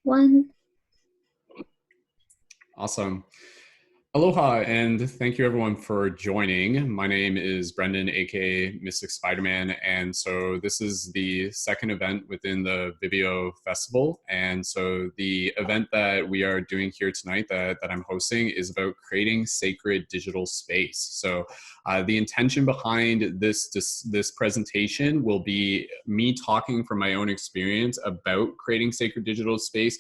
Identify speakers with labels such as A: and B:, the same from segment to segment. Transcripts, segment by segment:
A: One.
B: Awesome. Aloha, and thank you everyone for joining. My name is Brendon, aka MysticSpiderman, and so this is the second event within the Vibeo Festival. And so the event that we are doing here tonight that I'm hosting is about creating sacred digital space. So the intention behind this presentation will be me talking from my own experience about creating sacred digital space.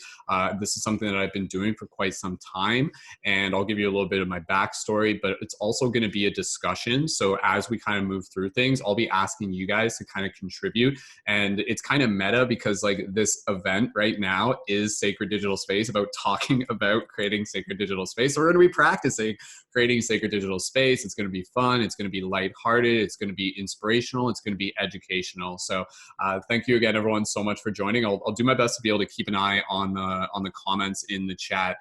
B: This is something that I've been doing for quite some time, and I'll give you a little bit of my backstory, but it's also going to be a discussion. So as we kind of move through things, I'll be asking you guys to kind of contribute. And it's kind of meta because like this event right now is Sacred Digital Space, about talking about creating sacred digital space. So we're going to be practicing creating sacred digital space. It's going to be fun. It's going to be lighthearted. It's going to be inspirational. It's going to be educational. So thank you again, everyone, so much for joining. I'll do my best to be able to keep an eye on the comments in the chat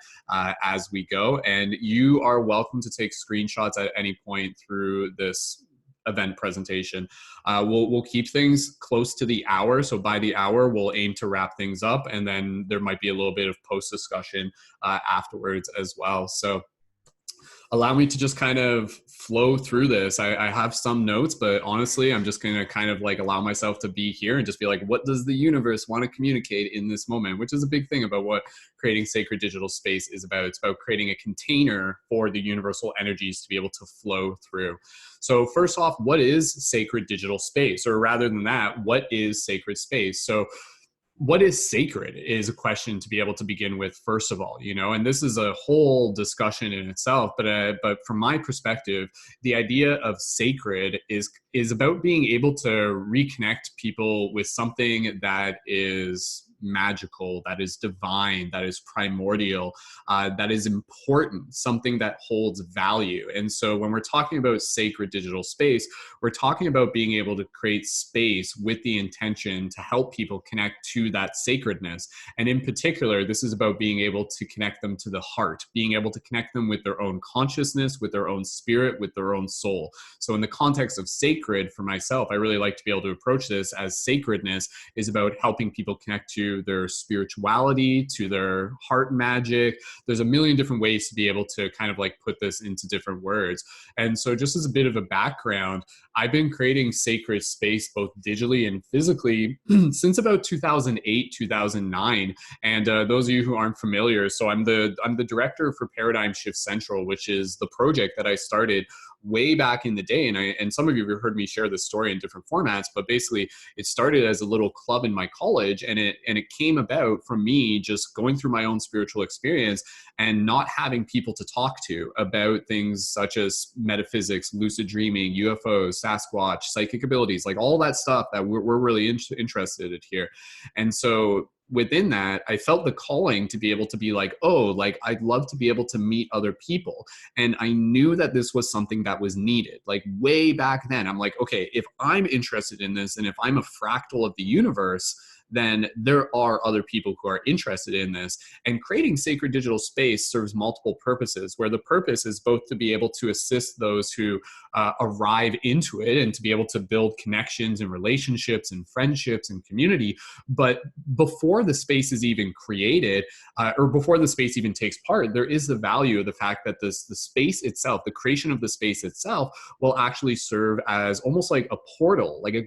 B: as we go. And you are welcome to take screenshots at any point through this event presentation. We'll keep things close to the hour. So by the hour, we'll aim to wrap things up. And then there might be a little bit of post discussion afterwards as well. So allow me to just kind of flow through this. I have some notes, but honestly, I'm just going to kind of like allow myself to be here and just be like, what does the universe want to communicate in this moment? Which is a big thing about what creating sacred digital space is about. It's about creating a container for the universal energies to be able to flow through. So first off, what is sacred digital space? Or rather than that, what is sacred space? So what is sacred is a question to be able to begin with, first of all, and this is a whole discussion in itself. But from my perspective, the idea of sacred is about being able to reconnect people with something that is magical, that is divine, that is primordial, that is important, something that holds value. And so when we're talking about sacred digital space, we're talking about being able to create space with the intention to help people connect to that sacredness. And in particular, this is about being able to connect them to the heart, being able to connect them with their own consciousness, with their own spirit, with their own soul. So in the context of sacred, for myself, I really like to be able to approach this as sacredness is about helping people connect to their spirituality, to their heart magic. There's a million different ways to be able to kind of like put this into different words. And so just as a bit of a background, I've been creating sacred space both digitally and physically since about 2008, 2009. And those of you who aren't familiar, so I'm the director for Paradigm Shift Central, which is the project that I started way back in the day. And some of you have heard me share this story in different formats, but basically it started as a little club in my college, and it came about from me just going through my own spiritual experience and not having people to talk to about things such as metaphysics, lucid dreaming, UFOs, Sasquatch, psychic abilities, like all that stuff that we're really interested in here. And so within that, I felt the calling to be able to be like, oh, like I'd love to be able to meet other people. And I knew that this was something that was needed. Like way back then, I'm like, okay, if I'm interested in this and if I'm a fractal of the universe, then there are other people who are interested in this. And creating sacred digital space serves multiple purposes, where the purpose is both to be able to assist those who arrive into it and to be able to build connections and relationships and friendships and community. But before the space is even created, or before the space even takes part, there is the value of the fact that the space itself, the creation of the space itself, will actually serve as almost like a portal, like it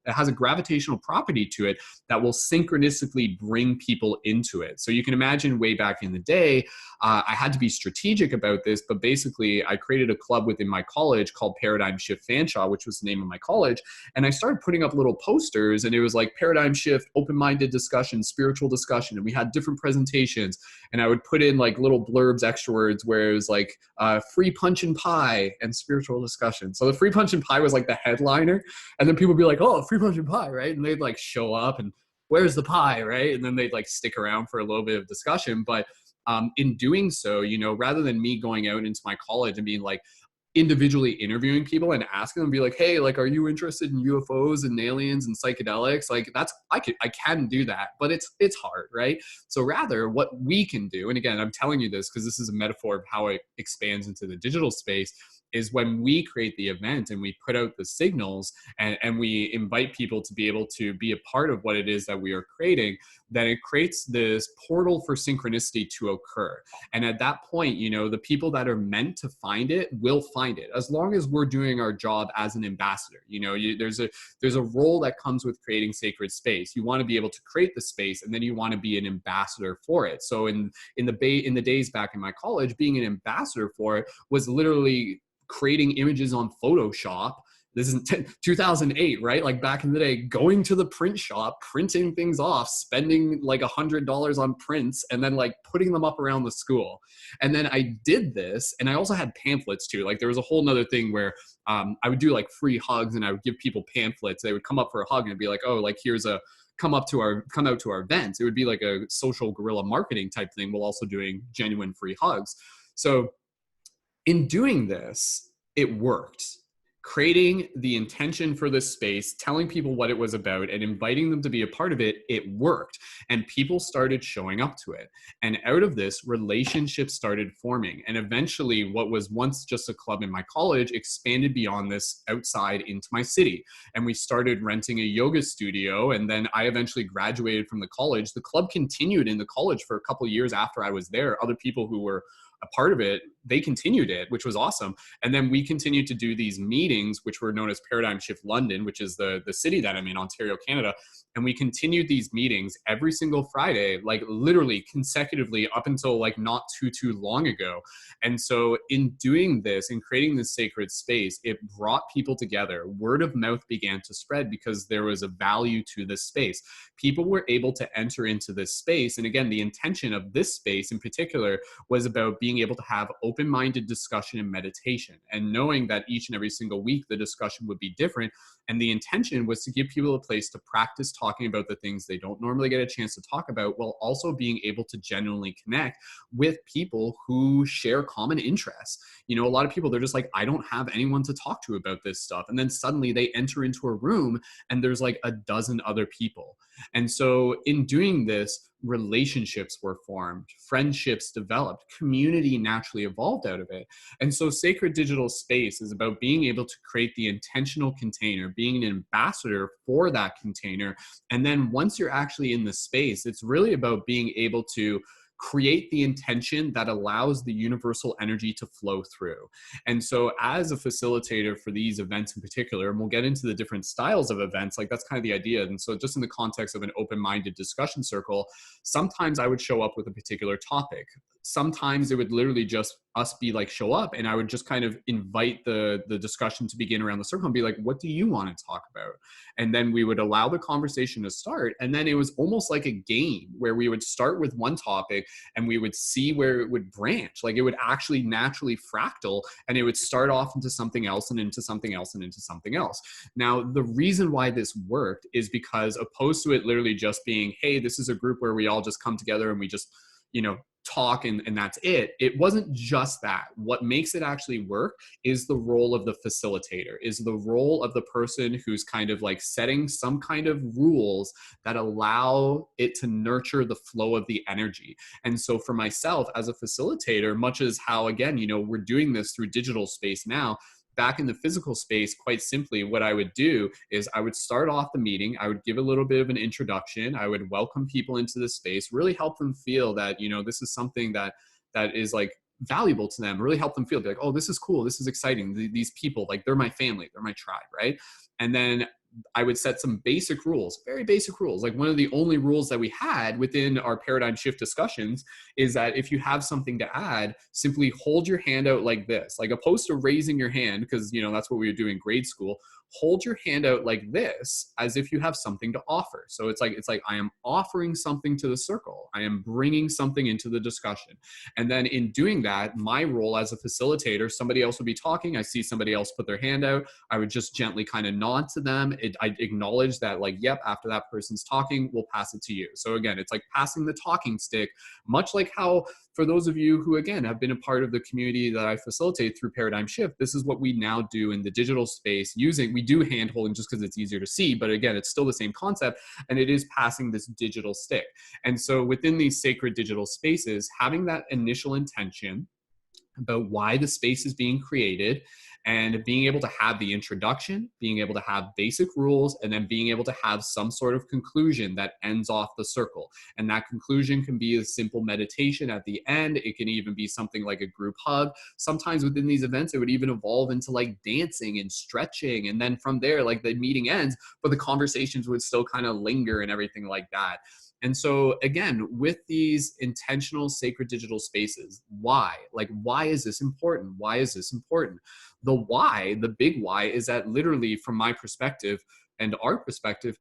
B: has a gravitational property to it that will synchronistically bring people into it. So you can imagine way back in the day, I had to be strategic about this, but basically I created a club within my college called Paradigm Shift Fanshawe, which was the name of my college. And I started putting up little posters, and it was like Paradigm Shift, open-minded discussion, spiritual discussion. And we had different presentations, and I would put in like little blurbs, extra words, where it was like free punch and pie and spiritual discussion. So the free punch and pie was like the headliner. And then people would be like, oh, free punch and pie, right? And they'd like show up and where's the pie, right? And then they'd like stick around for a little bit of discussion. But in doing so, rather than me going out into my college and being like, individually interviewing people and asking them, be like, hey, like, are you interested in UFOs and aliens and psychedelics? Like, that's, I can do that, but it's hard, right? So rather, what we can do, and again, I'm telling you this because this is a metaphor of how it expands into the digital space, is when we create the event and we put out the signals, and we invite people to be able to be a part of what it is that we are creating, then it creates this portal for synchronicity to occur. And at that point, you know, the people that are meant to find it will find it, as long as we're doing our job as an ambassador. You know, there's a role that comes with creating sacred space. You want to be able to create the space, and then you want to be an ambassador for it. So in the days back in my college, being an ambassador for it was literally creating images on Photoshop. This is 2008, right? Like back in the day, going to the print shop, printing things off, spending like $100 on prints, and then like putting them up around the school. And then I did this, and I also had pamphlets too. Like there was a whole nother thing where I would do like free hugs, and I would give people pamphlets. They would come up for a hug and be like, oh, like here's a, come out to our events. It would be like a social guerrilla marketing type thing while also doing genuine free hugs. So in doing this, it worked. Creating the intention for this space, telling people what it was about, and inviting them to be a part of it, it worked. And people started showing up to it. And out of this, relationships started forming. And eventually, what was once just a club in my college expanded beyond this outside into my city. And we started renting a yoga studio. And then I eventually graduated from the college. The club continued in the college for a couple of years after I was there. Other people who were a part of it, they continued it, which was awesome. And then we continued to do these meetings, which were known as Paradigm Shift London, which is the city that I'm in, Ontario, Canada. And we continued these meetings every single Friday, like literally consecutively up until like not too long ago. And so in doing this and creating this sacred space, it brought people together. Word of mouth began to spread because there was a value to this space. People were able to enter into this space. And again, the intention of this space in particular was about being able to have open-minded discussion and meditation, and knowing that each and every single week the discussion would be different. And the intention was to give people a place to practice talking about the things they don't normally get a chance to talk about, while also being able to genuinely connect with people who share common interests. You know, a lot of people, they're just like, I don't have anyone to talk to about this stuff. And then suddenly they enter into a room and there's like a dozen other people. And so in doing this, relationships were formed, friendships developed, community naturally evolved out of it. And so sacred digital space is about being able to create the intentional container, being an ambassador for that container. And then once you're actually in the space, it's really about being able to create the intention that allows the universal energy to flow through. And so as a facilitator for these events in particular, and we'll get into the different styles of events, like that's kind of the idea. And so just in the context of an open-minded discussion circle, sometimes I would show up with a particular topic. Sometimes it would literally just us be like, show up, and I would just kind of invite the discussion to begin around the circle and be like, what do you want to talk about? And then we would allow the conversation to start. And then it was almost like a game where we would start with one topic and we would see where it would branch. Like it would actually naturally fractal, and it would start off into something else and into something else and into something else. Now, the reason why this worked is because opposed to it literally just being, hey, this is a group where we all just come together and we just, you know, talk and that's it. It wasn't just that. What makes it actually work is the role of the facilitator, is the role of the person who's kind of like setting some kind of rules that allow it to nurture the flow of the energy. And so for myself as a facilitator, much as how, again, you know, we're doing this through digital space now, back in the physical space, quite simply, what I would do is I would start off the meeting. I would give a little bit of an introduction. I would welcome people into the space, really help them feel that, you know, this is something that is like valuable to them, really help them feel like, oh, this is cool. This is exciting. These people, like, they're my family, they're my tribe, right? And then I would set some basic rules, very basic rules. Like one of the only rules that we had within our paradigm shift discussions is that if you have something to add, simply hold your hand out like this, like opposed to raising your hand, because, you know, that's what we would do in grade school. Hold your hand out like this as if you have something to offer. So it's like I am offering something to the circle. I am bringing something into the discussion. And then in doing that, my role as a facilitator, somebody else would be talking. I see somebody else put their hand out. I would just gently kind of nod to them. I acknowledge that, like, yep, after that person's talking, we'll pass it to you. So again, it's like passing the talking stick, much like how, for those of you who, again, have been a part of the community that I facilitate through Paradigm Shift, this is what we now do in the digital space we do hand holding just because it's easier to see, but again, it's still the same concept, and it is passing this digital stick. And so within these sacred digital spaces, having that initial intention about why the space is being created, and being able to have the introduction, being able to have basic rules, and then being able to have some sort of conclusion that ends off the circle. And that conclusion can be a simple meditation at the end. It can even be something like a group hug. Sometimes within these events, it would even evolve into like dancing and stretching. And then from there, like the meeting ends, but the conversations would still kind of linger and everything like that. And so again, with these intentional sacred digital spaces, why? Like, why is this important? Why is this important? The why, the big why, is that literally from my perspective and our perspective,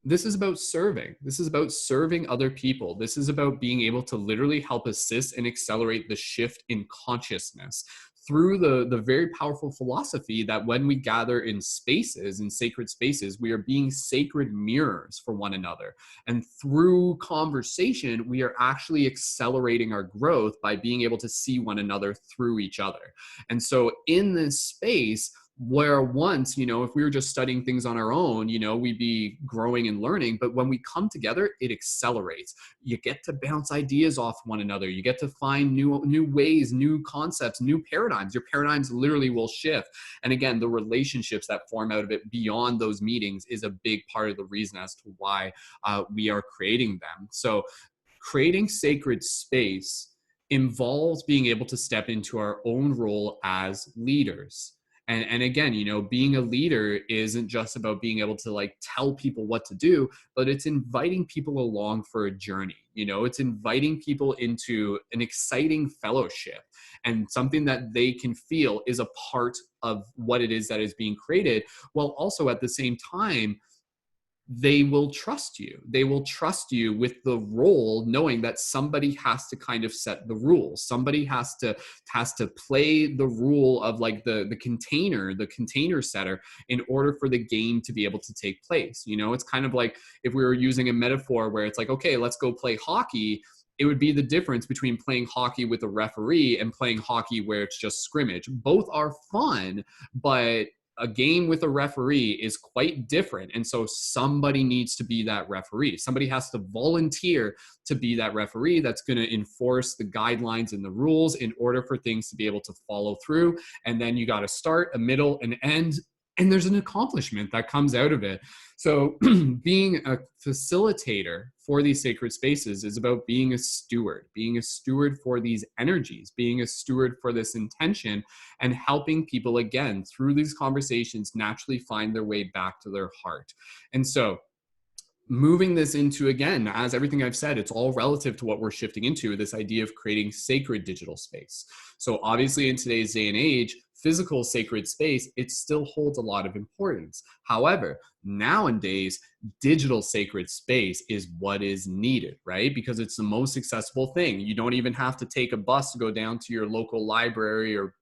B: this is about serving. This is about serving other people. This is about being able to literally help assist and accelerate the shift in consciousness through the very powerful philosophy that when we gather in spaces, in sacred spaces, we are being sacred mirrors for one another. And through conversation, we are actually accelerating our growth by being able to see one another through each other. And so in this space, where once, if we were just studying things on our own, we'd be growing and learning. But when we come together, it accelerates. You get to bounce ideas off one another. You get to find new ways, new concepts, new paradigms. Your paradigms literally will shift. And again, the relationships that form out of it beyond those meetings is a big part of the reason as to why we are creating them. So creating sacred space involves being able to step into our own role as leaders. And again, being a leader isn't just about being able to like tell people what to do, but it's inviting people along for a journey. It's inviting people into an exciting fellowship and something that they can feel is a part of what it is that is being created, while also at the same time, they will trust you. They will trust you with the role, knowing that somebody has to kind of set the rules. Somebody has to play the rule of like the container setter in order for the game to be able to take place. It's kind of like if we were using a metaphor where it's like, okay, let's go play hockey. It would be the difference between playing hockey with a referee and playing hockey where it's just scrimmage. Both are fun, but a game with a referee is quite different. And so somebody needs to be that referee. Somebody has to volunteer to be that referee that's going to enforce the guidelines and the rules in order for things to be able to follow through. And then you got to start, a middle, an end, and there's an accomplishment that comes out of it. So being a facilitator for these sacred spaces is about being a steward for these energies, being a steward for this intention, and helping people, again, through these conversations, naturally find their way back to their heart. And so moving this into, again, as everything I've said, it's all relative to what we're shifting into, this idea of creating sacred digital space. So obviously in today's day and age, physical sacred space, it still holds a lot of importance. However, nowadays, digital sacred space is what is needed, right? Because it's the most accessible thing. You don't even have to take a bus to go down to your local library or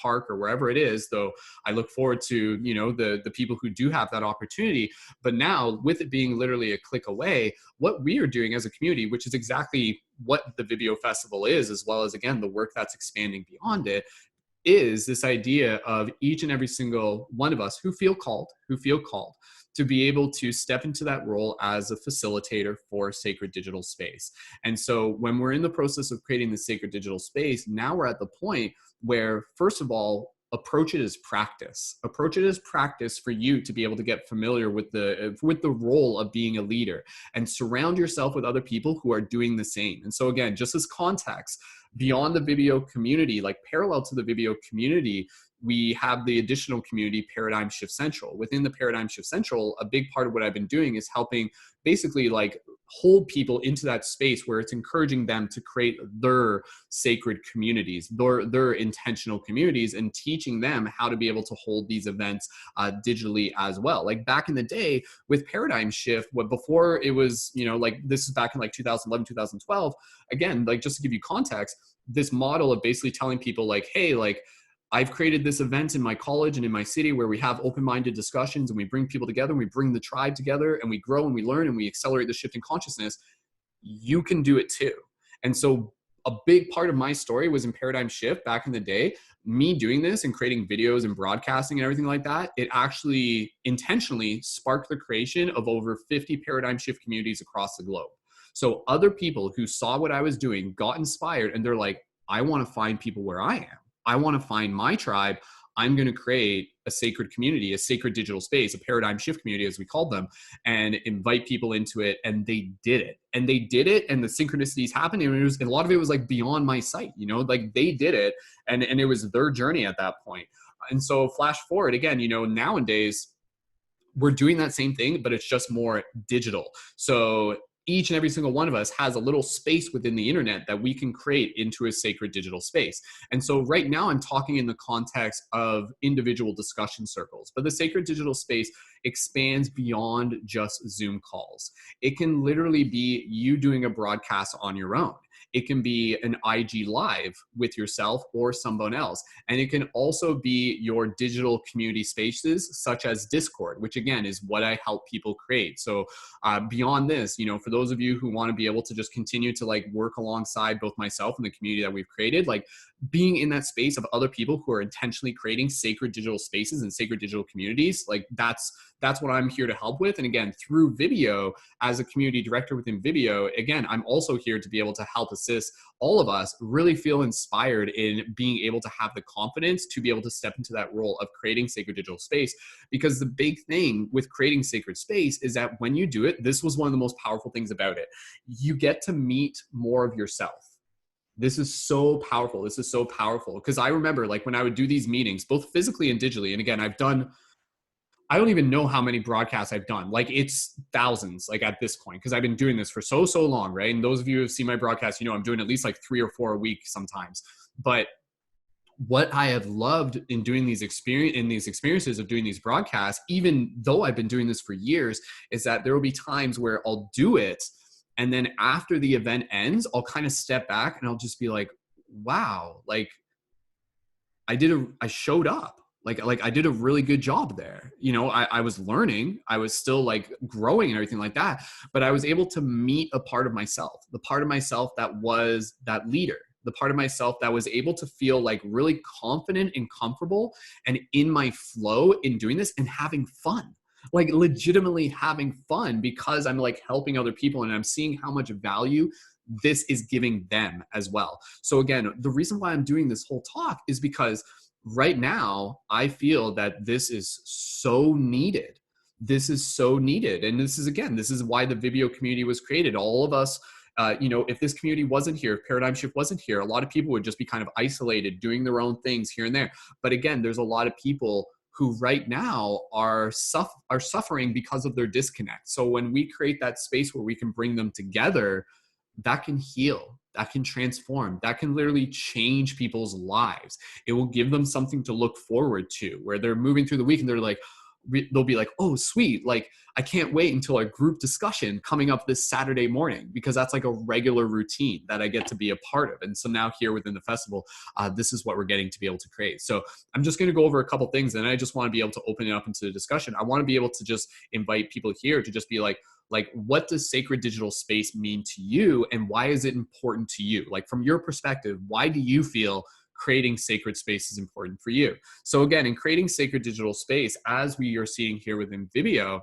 B: park or wherever it is, though I look forward to, the people who do have that opportunity. But now with it being literally a click away, what we are doing as a community, which is exactly what the Vibeo Festival is, as well as, again, the work that's expanding beyond it, is this idea of each and every single one of us who feel called to be able to step into that role as a facilitator for sacred digital space. And so when we're in the process of creating the sacred digital space, now we're at the point where, first of all, approach it as practice. Approach it as practice for you to be able to get familiar with the role of being a leader, and surround yourself with other people who are doing the same. And so again, just as context, beyond the Vibeo community, like parallel to the Vibeo community, we have the additional community, Paradigm Shift Central. Within the Paradigm Shift Central, a big part of what I've been doing is helping basically like hold people into that space where it's encouraging them to create their sacred communities, their intentional communities, and teaching them how to be able to hold these events digitally as well. Like back in the day with Paradigm Shift, before it was, like this is back in like 2011, 2012, again, like just to give you context, this model of basically telling people like, hey, like, I've created this event in my college and in my city where we have open-minded discussions and we bring people together and we bring the tribe together and we grow and we learn and we accelerate the shift in consciousness. You can do it too. And so a big part of my story was in Paradigm Shift back in the day. Me doing this and creating videos and broadcasting and everything like that, it actually intentionally sparked the creation of over 50 Paradigm Shift communities across the globe. So other people who saw what I was doing got inspired and they're like, I want to find people where I am. I want to find my tribe. I'm going to create a sacred community, a sacred digital space, a paradigm shift community, as we called them, and invite people into it. And they did it. And they did it. And the synchronicities happened. And a lot of it was like beyond my sight, you know, like they did it. And it was their journey at that point. And so flash forward again, you know, nowadays we're doing that same thing, but it's just more digital. So each and every single one of us has a little space within the internet that we can create into a sacred digital space. And so right now I'm talking in the context of individual discussion circles, but the sacred digital space expands beyond just Zoom calls. It can literally be you doing a broadcast on your own. It can be an IG live with yourself or someone else. And it can also be your digital community spaces such as Discord, which again is what I help people create. So beyond this, you know, for those of you who want to be able to just continue to like work alongside both myself and the community that we've created, like being in that space of other people who are intentionally creating sacred digital spaces and sacred digital communities, like that's what I'm here to help with. And again, through Vibeo, as a community director within Vibeo, again, I'm also here to be able to help assist all of us really feel inspired in being able to have the confidence to be able to step into that role of creating sacred digital space. Because the big thing with creating sacred space is that when you do it, this was one of the most powerful things about it. You get to meet more of yourself. This is so powerful. This is so powerful. Because I remember like when I would do these meetings, both physically and digitally, and again, I don't even know how many broadcasts I've done. Like it's thousands, like at this point, because I've been doing this for so long, right? And those of you who have seen my broadcasts, you know, I'm doing at least like 3 or 4 a week sometimes. But what I have loved in doing these experiences of doing these broadcasts, even though I've been doing this for years, is that there will be times where I'll do it. And then after the event ends, I'll kind of step back and I'll just be like, wow, like I showed up. Like I did a really good job there. You know, I was learning, I was still like growing and everything like that, but I was able to meet a part of myself, the part of myself that was that leader, the part of myself that was able to feel like really confident and comfortable and in my flow in doing this and having fun, like legitimately having fun because I'm like helping other people and I'm seeing how much value this is giving them as well. So again, the reason why I'm doing this whole talk is because right now, I feel that this is so needed. This is so needed. And this is why the Vibeo community was created. All of us, you know, if this community wasn't here, if Paradigm Shift wasn't here, a lot of people would just be kind of isolated, doing their own things here and there. But again, there's a lot of people who right now are suffering because of their disconnect. So when we create that space where we can bring them together, that can heal, that can transform, that can literally change people's lives. It will give them something to look forward to where they're moving through the week and they're like, they'll be like, oh, sweet. Like, I can't wait until our group discussion coming up this Saturday morning, because that's like a regular routine that I get to be a part of. And so now here within the festival, this is what we're getting to be able to create. So I'm just going to go over a couple things and I just want to be able to open it up into the discussion. I want to be able to just invite people here to just be like, what does sacred digital space mean to you and why is it important to you? Like from your perspective, why do you feel creating sacred space is important for you? So again, in creating sacred digital space, as we are seeing here within Vibeo,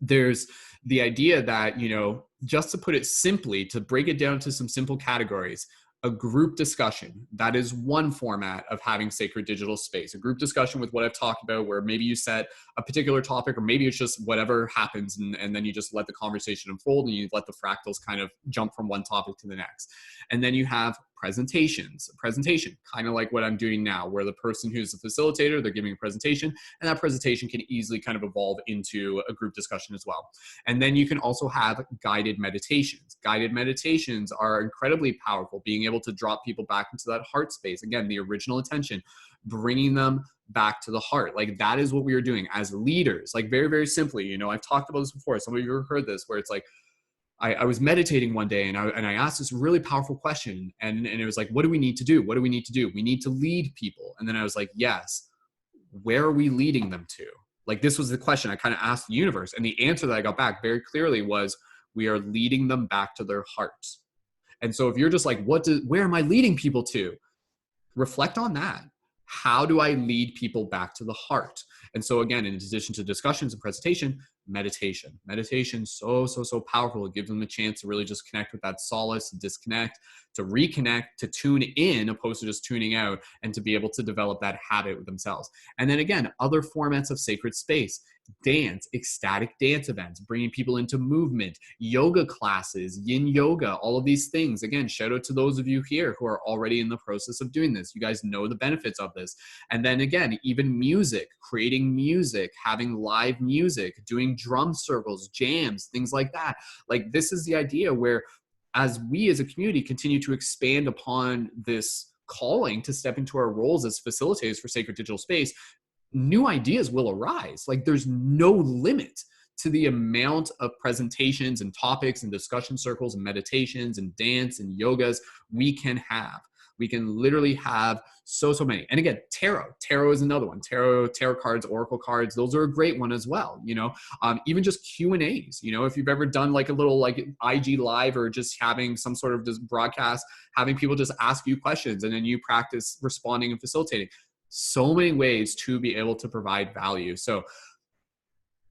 B: there's the idea that, you know, just to put it simply, to break it down to some simple categories, a group discussion, that is one format of having sacred digital space. A group discussion with what I've talked about, where maybe you set a particular topic, or maybe it's just whatever happens, and then you just let the conversation unfold and you let the fractals kind of jump from one topic to the next. And then you have presentations, a presentation, kind of like what I'm doing now, where the person who's the facilitator, they're giving a presentation, and that presentation can easily kind of evolve into a group discussion as well. And then you can also have guided meditations. Guided meditations are incredibly powerful, being able to drop people back into that heart space. Again, the original intention, bringing them back to the heart. Like that is what we are doing as leaders. Like very, very simply, you know, I've talked about this before. Some of you have heard this, where it's like, I was meditating one day and I asked this really powerful question, and it was like, what do we need to do? What do we need to do? We need to lead people. And then I was like, yes, where are we leading them to? Like, this was the question I kind of asked the universe. And the answer that I got back very clearly was, we are leading them back to their hearts. And so if you're just like, where am I leading people to? Reflect on that. How do I lead people back to the heart? And so again, in addition to discussions and presentation, meditation. Meditation, so powerful. It gives them a chance to really just connect with that solace, to disconnect, to reconnect, to tune in, opposed to just tuning out, and to be able to develop that habit with themselves. And then again, other formats of sacred space. Dance, ecstatic dance events, bringing people into movement, yoga classes, yin yoga, all of these things. Again, shout out to those of you here who are already in the process of doing this. You guys know the benefits of this. And then again, even music, creating music, having live music, doing drum circles, jams, things like that. Like, this is the idea where, as we as a community continue to expand upon this calling to step into our roles as facilitators for sacred digital space, new ideas will arise. Like, there's no limit to the amount of presentations and topics and discussion circles and meditations and dance and yogas we can have. We can literally have so many. And again, tarot is another one. Tarot cards, oracle cards, those are a great one as well. You know, even just Q&As, you know, if you've ever done like a little like IG live, or just having some sort of just broadcast, having people just ask you questions and then you practice responding and facilitating. So many ways to be able to provide value. So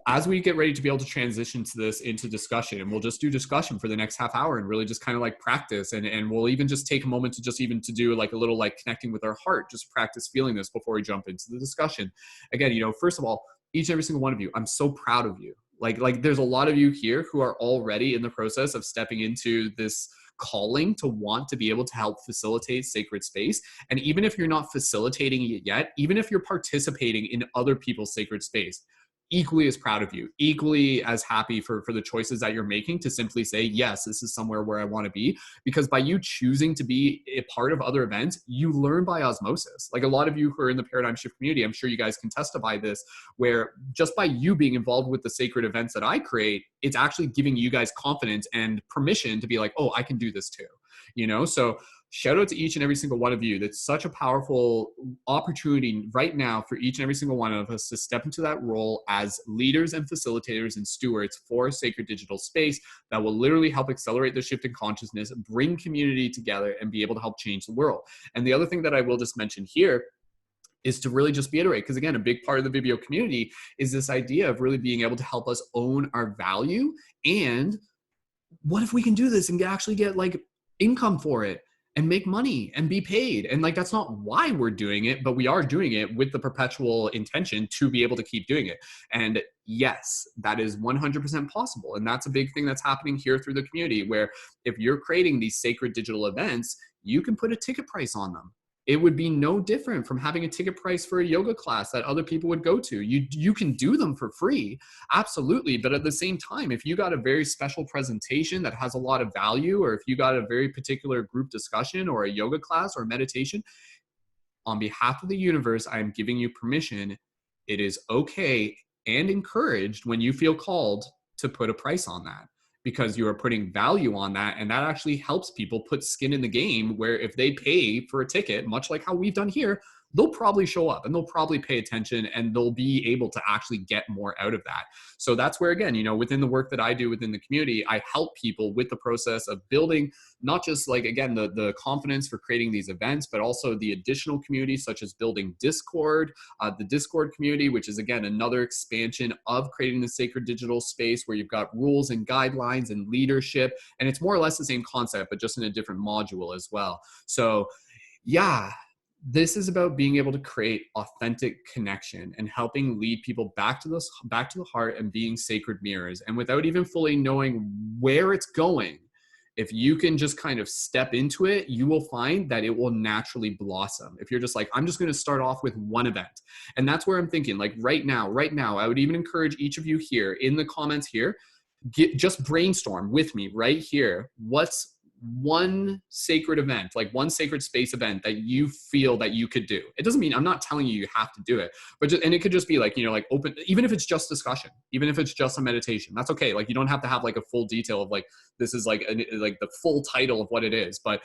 B: as we get ready to be able to transition to this into discussion, and we'll just do discussion for the next half hour and really just kind of like practice, and we'll even just take a moment to just even to do like a little like connecting with our heart, just practice feeling this before we jump into the discussion. Again, you know, first of all, each and every single one of you, I'm so proud of you. Like there's a lot of you here who are already in the process of stepping into this calling to want to be able to help facilitate sacred space. And even if you're not facilitating it yet, even if you're participating in other people's sacred space, equally as proud of you, equally as happy for the choices that you're making to simply say, yes, this is somewhere where I want to be. Because by you choosing to be a part of other events, you learn by osmosis. Like, a lot of you who are in the Paradigm Shift community, I'm sure you guys can testify this, where just by you being involved with the sacred events that I create, it's actually giving you guys confidence and permission to be like, oh, I can do this too. You know, so shout out to each and every single one of you. That's such a powerful opportunity right now for each and every single one of us to step into that role as leaders and facilitators and stewards for a sacred digital space that will literally help accelerate the shift in consciousness, bring community together, and be able to help change the world. And the other thing that I will just mention here is to really just reiterate, because again, a big part of the Vibeo community is this idea of really being able to help us own our value. And what if we can do this and actually get like income for it and make money and be paid? And like, that's not why we're doing it, but we are doing it with the perpetual intention to be able to keep doing it. And yes, that is 100% possible. And that's a big thing that's happening here through the community, where if you're creating these sacred digital events, you can put a ticket price on them. It would be no different from having a ticket price for a yoga class that other people would go to. You can do them for free, absolutely. But at the same time, if you got a very special presentation that has a lot of value, or if you got a very particular group discussion or a yoga class or meditation, on behalf of the universe, I am giving you permission. It is okay and encouraged when you feel called to put a price on that, because you are putting value on that. And that actually helps people put skin in the game, where if they pay for a ticket, much like how we've done here, they'll probably show up and they'll probably pay attention and they'll be able to actually get more out of that. So that's where, again, you know, within the work that I do within the community, I help people with the process of building not just like, again, the confidence for creating these events, but also the additional communities such as building Discord, the Discord community, which is again, another expansion of creating the sacred digital space where you've got rules and guidelines and leadership. And it's more or less the same concept, but just in a different module as well. So yeah, this is about being able to create authentic connection and helping lead people back to the heart and being sacred mirrors. And without even fully knowing where it's going, if you can just kind of step into it, you will find that it will naturally blossom. If you're just like, I'm just going to start off with one event. And that's where I'm thinking, like right now, I would even encourage each of you here in the comments here, just brainstorm with me right here. What's one sacred event, like one sacred space event that you feel that you could do. It doesn't mean, I'm not telling you you have to do it, but just, and it could just be like, you know, like open, even if it's just discussion, even if it's just a meditation, that's okay. Like you don't have to have like a full detail of like, this is like the full title of what it is, but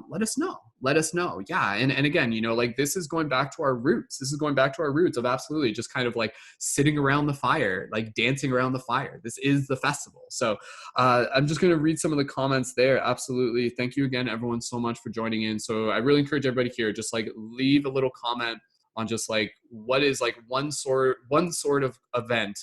B: let us know. Let us know. Yeah. And again, you know, like this is going back to our roots. This is going back to our roots of absolutely just kind of like sitting around the fire, like dancing around the fire. This is the festival. So I'm just going to read some of the comments there. Absolutely. Thank you again, everyone, so much for joining in. So I really encourage everybody here, just like leave a little comment on just like what is like one sort of event,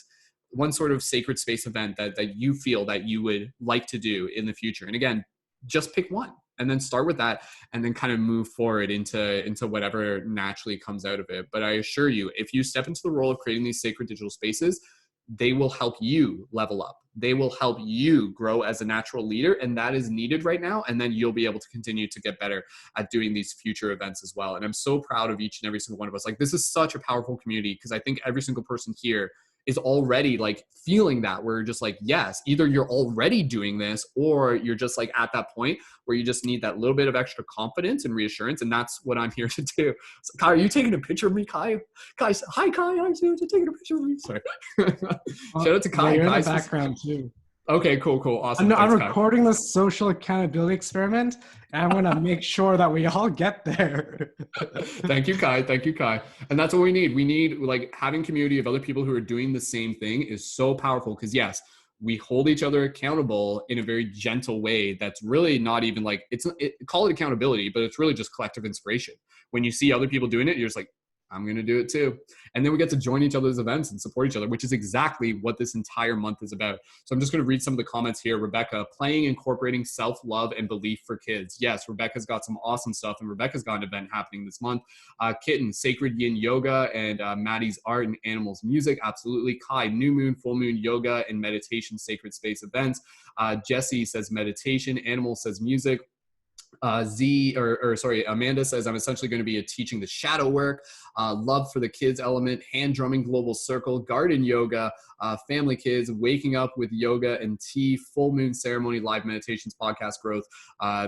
B: one sort of sacred space event that you feel that you would like to do in the future. And again, just pick one and then start with that and then kind of move forward into whatever naturally comes out of it. But I assure you, if you step into the role of creating these sacred digital spaces, they will help you level up. They will help you grow as a natural leader, and that is needed right now. And then you'll be able to continue to get better at doing these future events as well. And I'm so proud of each and every single one of us. Like this is such a powerful community because I think every single person here is already like feeling that we're just like, yes, either you're already doing this or you're just like at that point where you just need that little bit of extra confidence and reassurance. And that's what I'm here to do. So, Kai, are you taking a picture of me, Kai? Kai, hi, Kai. I'm taking a picture of me. Sorry. Shout out to Kai.
A: Yeah, you're
B: Kai
A: in the background too.
B: Okay, cool. Awesome.
A: I'm
B: Thanks, Kai.
A: recording the social accountability experiment, and I'm going to make sure that we all get there.
B: Thank you, Kai. Thank you, Kai. And that's what we need. We need like having community of other people who are doing the same thing is so powerful because yes, we hold each other accountable in a very gentle way. That's really not even like, call it accountability, but it's really just collective inspiration. When you see other people doing it, you're just like, I'm going to do it too. And then we get to join each other's events and support each other, which is exactly what this entire month is about. So I'm just going to read some of the comments here. Rebecca, playing, incorporating self-love and belief for kids. Yes, Rebecca's got some awesome stuff, and Rebecca's got an event happening this month. Kitten, sacred yin yoga, and Maddie's art and animals music. Absolutely. Kai, new moon, full moon yoga and meditation, sacred space events. Jesse says meditation. Animal says music. Amanda says, I'm essentially going to be teaching the shadow work, love for the kids element, hand drumming, global circle, garden yoga, family kids, waking up with yoga and tea, full moon ceremony, live meditations, podcast growth,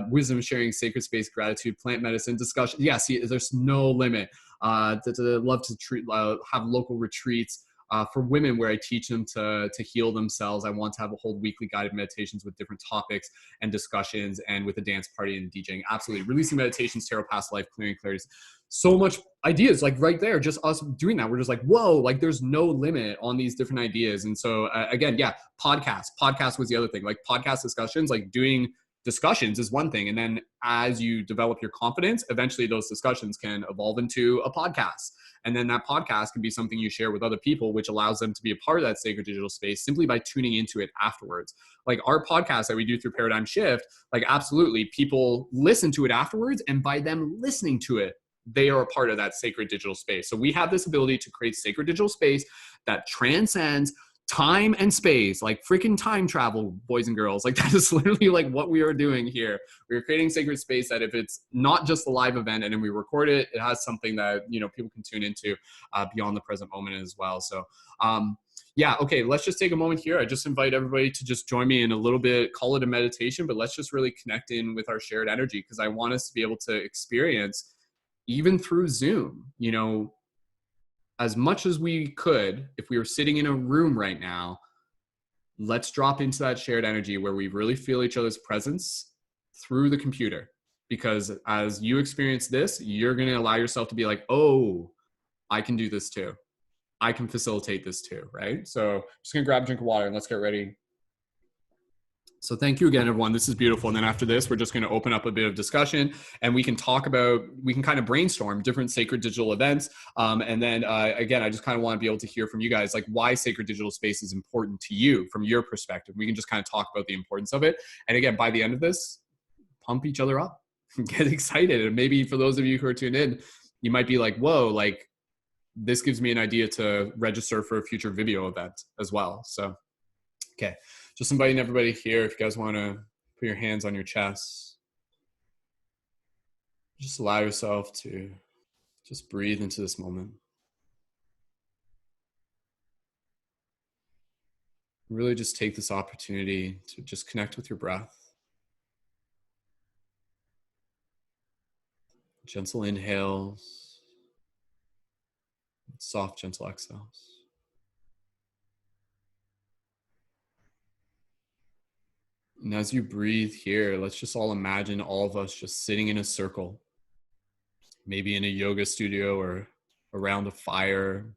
B: wisdom sharing, sacred space, gratitude, plant medicine, discussion. Yeah, see, there's no limit. Love to have local retreats. For women where I teach them to heal themselves. I want to have a whole weekly guided meditations with different topics and discussions and with a dance party and DJing. Absolutely. Releasing meditations, tarot, past life, clearing clarities. So much ideas like right there, just us doing that. We're just like, whoa, like there's no limit on these different ideas. And so again, yeah, podcast was the other thing, like podcast discussions, like doing discussions is one thing. And then as you develop your confidence, eventually those discussions can evolve into a podcast. And then that podcast can be something you share with other people, which allows them to be a part of that sacred digital space simply by tuning into it afterwards. Like our podcast that we do through Paradigm Shift, like absolutely people listen to it afterwards. And by them listening to it, they are a part of that sacred digital space. So we have this ability to create sacred digital space that transcends time and space, like freaking time travel, boys and girls. Like that is literally like what we are doing here. We're creating sacred space that if it's not just a live event and then we record it, it has something that, you know, people can tune into beyond the present moment as well. So yeah, okay, let's just take a moment here. I just invite everybody to just join me in a little bit, call it a meditation, but let's just really connect in with our shared energy because I want us to be able to experience, even through Zoom, you know, as much as we could, if we were sitting in a room right now, let's drop into that shared energy where we really feel each other's presence through the computer. Because as you experience this, you're going to allow yourself to be like, oh, I can do this too. I can facilitate this too, right? So just going to grab a drink of water and let's get ready. So thank you again, everyone. This is beautiful. And then after this, we're just going to open up a bit of discussion and we can kind of brainstorm different sacred digital events. And then again, I just kind of want to be able to hear from you guys, like why sacred digital space is important to you from your perspective. We can just kind of talk about the importance of it. And again, by the end of this, pump each other up, get excited. And maybe for those of you who are tuned in, you might be like, whoa, like this gives me an idea to register for a future Vibeo event as well. So, okay. Just inviting everybody here, if you guys want to put your hands on your chest, just allow yourself to just breathe into this moment. Really just take this opportunity to just connect with your breath. Gentle inhales, soft, gentle exhales. And as you breathe here, let's just all imagine all of us just sitting in a circle, maybe in a yoga studio or around a fire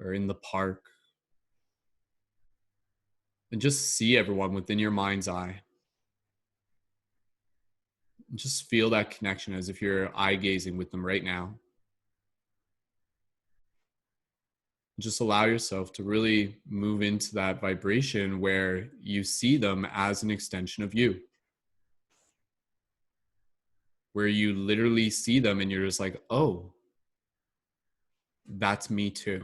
B: or in the park. And just see everyone within your mind's eye. And just feel that connection as if you're eye gazing with them right now. Just allow yourself to really move into that vibration where you see them as an extension of you. Where you literally see them and you're just like, oh, that's me too.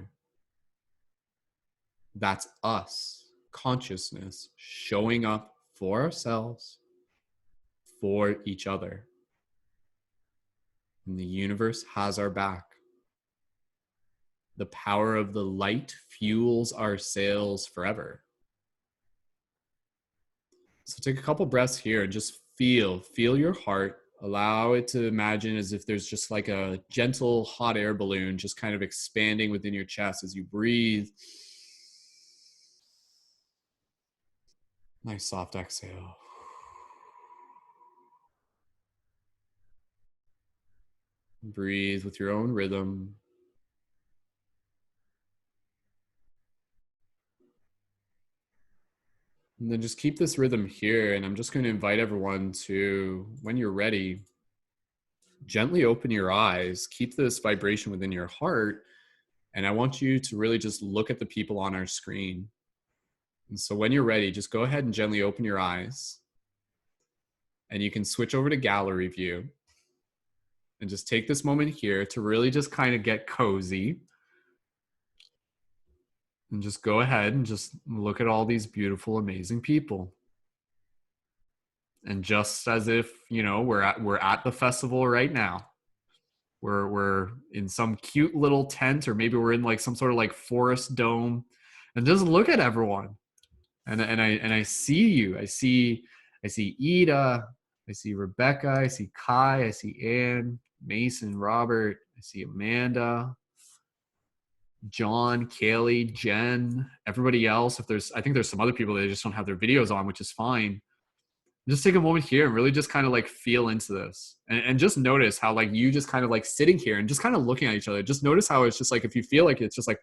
B: That's us, consciousness, showing up for ourselves, for each other. And the universe has our back. The power of the light fuels our sails forever. So take a couple breaths here and just feel your heart. Allow it to imagine as if there's just like a gentle hot air balloon just kind of expanding within your chest as you breathe. Nice soft exhale. Breathe with your own rhythm. And then just keep this rhythm here. And I'm just going to invite everyone to, when you're ready, gently open your eyes. Keep this vibration within your heart. And I want you to really just look at the people on our screen. And so when you're ready, just go ahead and gently open your eyes. And you can switch over to gallery view. And just take this moment here to really just kind of get cozy. And just go ahead and just look at all these beautiful, amazing people. And just as if, you know, we're at the festival right now. We're in some cute little tent, or maybe we're in like some sort of like forest dome. And just look at everyone. And I see you. I see Ida, I see Rebecca, I see Kai, I see Anne, Mason, Robert, I see Amanda, John, Kaylee, Jen, everybody else. I think there's some other people that just don't have their videos on, which is fine. Just take a moment here and really just kind of like feel into this and just notice how like you just kind of like sitting here and just kind of looking at each other. Just notice how it's just like, if you feel like it's just like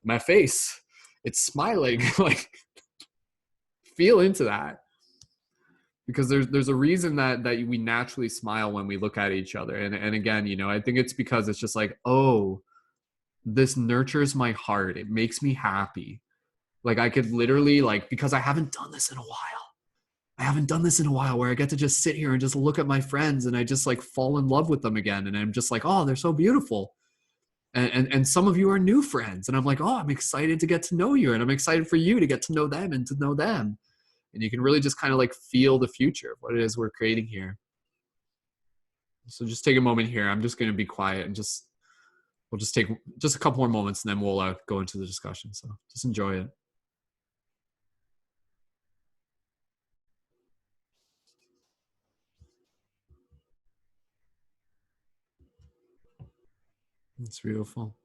B: my face, it's smiling, like feel into that. Because there's a reason that we naturally smile when we look at each other. And again, you know, I think it's because it's just like, oh, this nurtures my heart. It makes me happy. Like I could literally like, because I haven't done this in a while where I get to just sit here and just look at my friends and I just like fall in love with them again. And I'm just like, oh, they're so beautiful. And some of you are new friends. And I'm like, oh, I'm excited to get to know you. And I'm excited for you to get to know them and to know them. And you can really just kind of like feel the future of what it is we're creating here. So just take a moment here. I'm just going to be quiet and we'll just take just a couple more moments and then we'll go into the discussion. So just enjoy it. It's beautiful.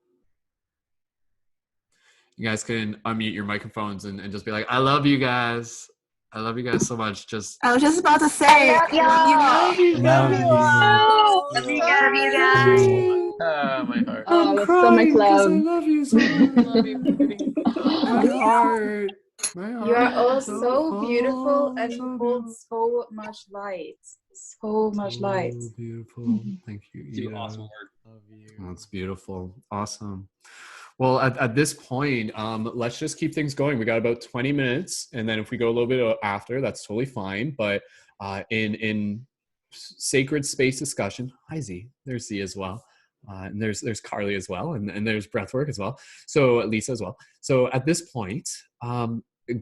B: You guys can unmute your microphones and just be like, I love you guys. I love you guys so much. Just
C: I was just about to say,
D: Love you
A: Love you.
D: Love you guys.
E: My heart.
B: I'm
D: with so
B: crying
D: much
B: because
D: love.
B: I love you so much.
E: Love you, baby.
B: My heart.
D: You are all
B: is
D: so beautiful and
B: so
D: hold
B: beautiful.
D: so much light. So much light.
B: So beautiful. Thank you,
E: Do
B: Ida.
E: awesome work.
A: Love you.
B: That's beautiful. Awesome. Well, at this point, let's just keep things going. We got about 20 minutes. And then if we go a little bit after, that's totally fine. But in sacred space discussion, hi Z, there's Z as well. And there's Carly as well. And there's breathwork as well. So Lisa as well. So at this point,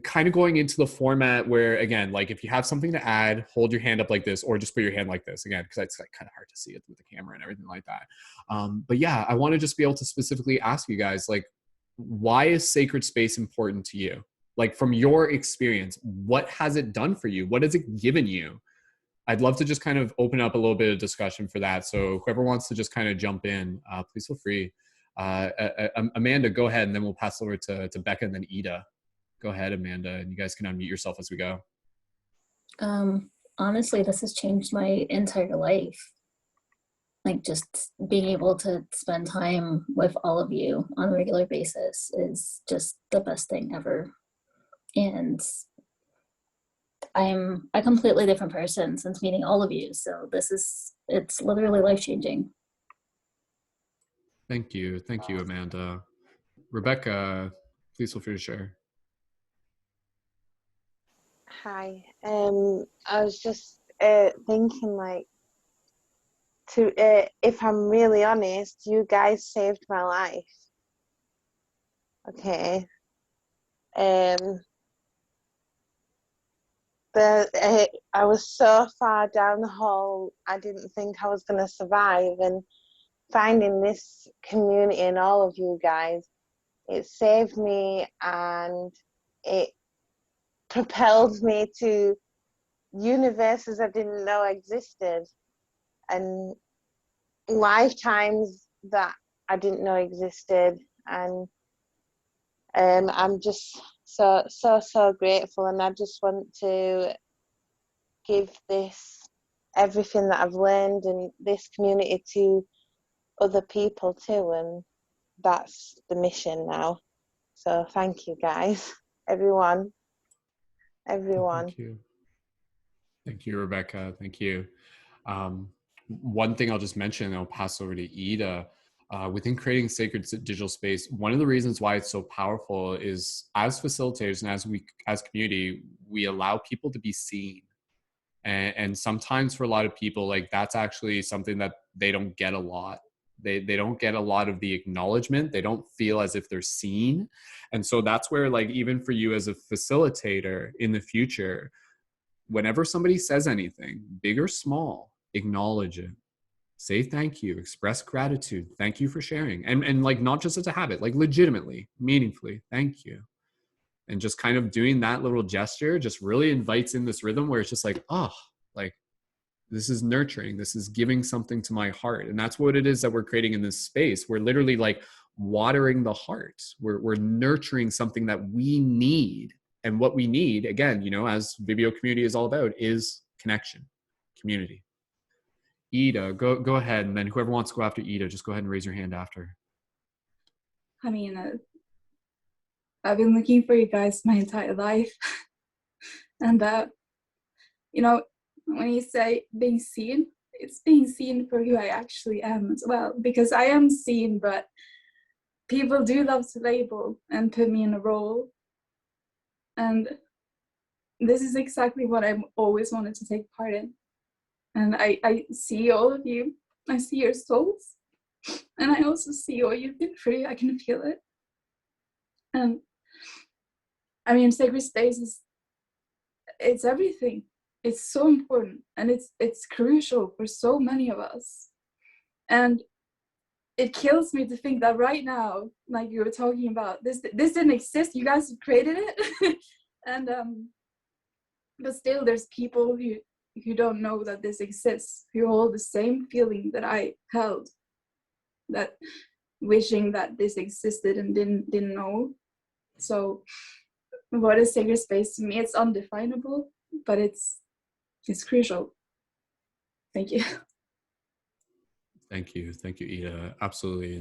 B: kind of going into the format where, again, like if you have something to add, hold your hand up like this, or just put your hand like this, again, because it's like kind of hard to see it with the camera and everything like that. But yeah, I want to just be able to specifically ask you guys, like, why is sacred space important to you? Like from your experience, what has it done for you? What has it given you? I'd love to just kind of open up a little bit of discussion for that. So whoever wants to just kind of jump in, please feel free. Amanda, go ahead, and then we'll pass over to Becca and then Ida. Go ahead, Amanda, and you guys can unmute yourself as we go.
C: Honestly, this has changed my entire life. Like, just being able to spend time with all of you on a regular basis is just the best thing ever. And I'm a completely different person since meeting all of you. So it's literally life-changing.
B: Thank you. Thank you, Amanda. Rebecca, please feel free to share.
F: Hi. I was just thinking, like, if I'm really honest, you guys saved my life. Okay. I was so far down the hole, I didn't think I was going to survive, and finding this community and all of you guys, it saved me, and it propelled me to universes I didn't know existed, and lifetimes that I didn't know existed. And I'm just so grateful, and I just want to give everything that I've learned in this community to other people too, and that's the mission now. So thank you guys, everyone.
B: Thank you. Thank you, Rebecca. Thank you. One thing I'll just mention, and I'll pass over to Ida. Within creating sacred digital space, one of the reasons why it's so powerful is, as facilitators and as community, we allow people to be seen. And sometimes for a lot of people, like, that's actually something that they don't get a lot. They don't get a lot of the acknowledgement. They don't feel as if they're seen. And so that's where, like, even for you as a facilitator in the future, whenever somebody says anything, big or small, acknowledge it. Say thank you, express gratitude. Thank you for sharing. And like, not just as a habit, like legitimately, meaningfully, thank you. And just kind of doing that little gesture just really invites in this rhythm where it's just like, oh, like, this is nurturing. This is giving something to my heart. And that's what it is that we're creating in this space. We're literally like watering the heart. We're nurturing something that we need. And what we need, again, you know, as Vibeo community is all about, is connection, community. Ida, go ahead. And then whoever wants to go after Ida, just go ahead and raise your hand after.
D: I mean, I've been looking for you guys my entire life. And, you know, when you say being seen, it's being seen for who I actually am as well. Because I am seen, but people do love to label and put me in a role. And this is exactly what I've always wanted to take part in. And I see all of you. I see your souls. And I also see all you've been through. I can feel it. And I mean, sacred space it's everything. It's so important, and it's crucial for so many of us. And it kills me to think that right now, like you were talking about, this didn't exist. You guys created it. And but still there's people who don't know that this exists, who hold the same feeling that I held, that wishing that this existed and didn't know. So what is sacred space to me? It's undefinable, but it's crucial. Thank you.
B: Thank you, Ida. Absolutely.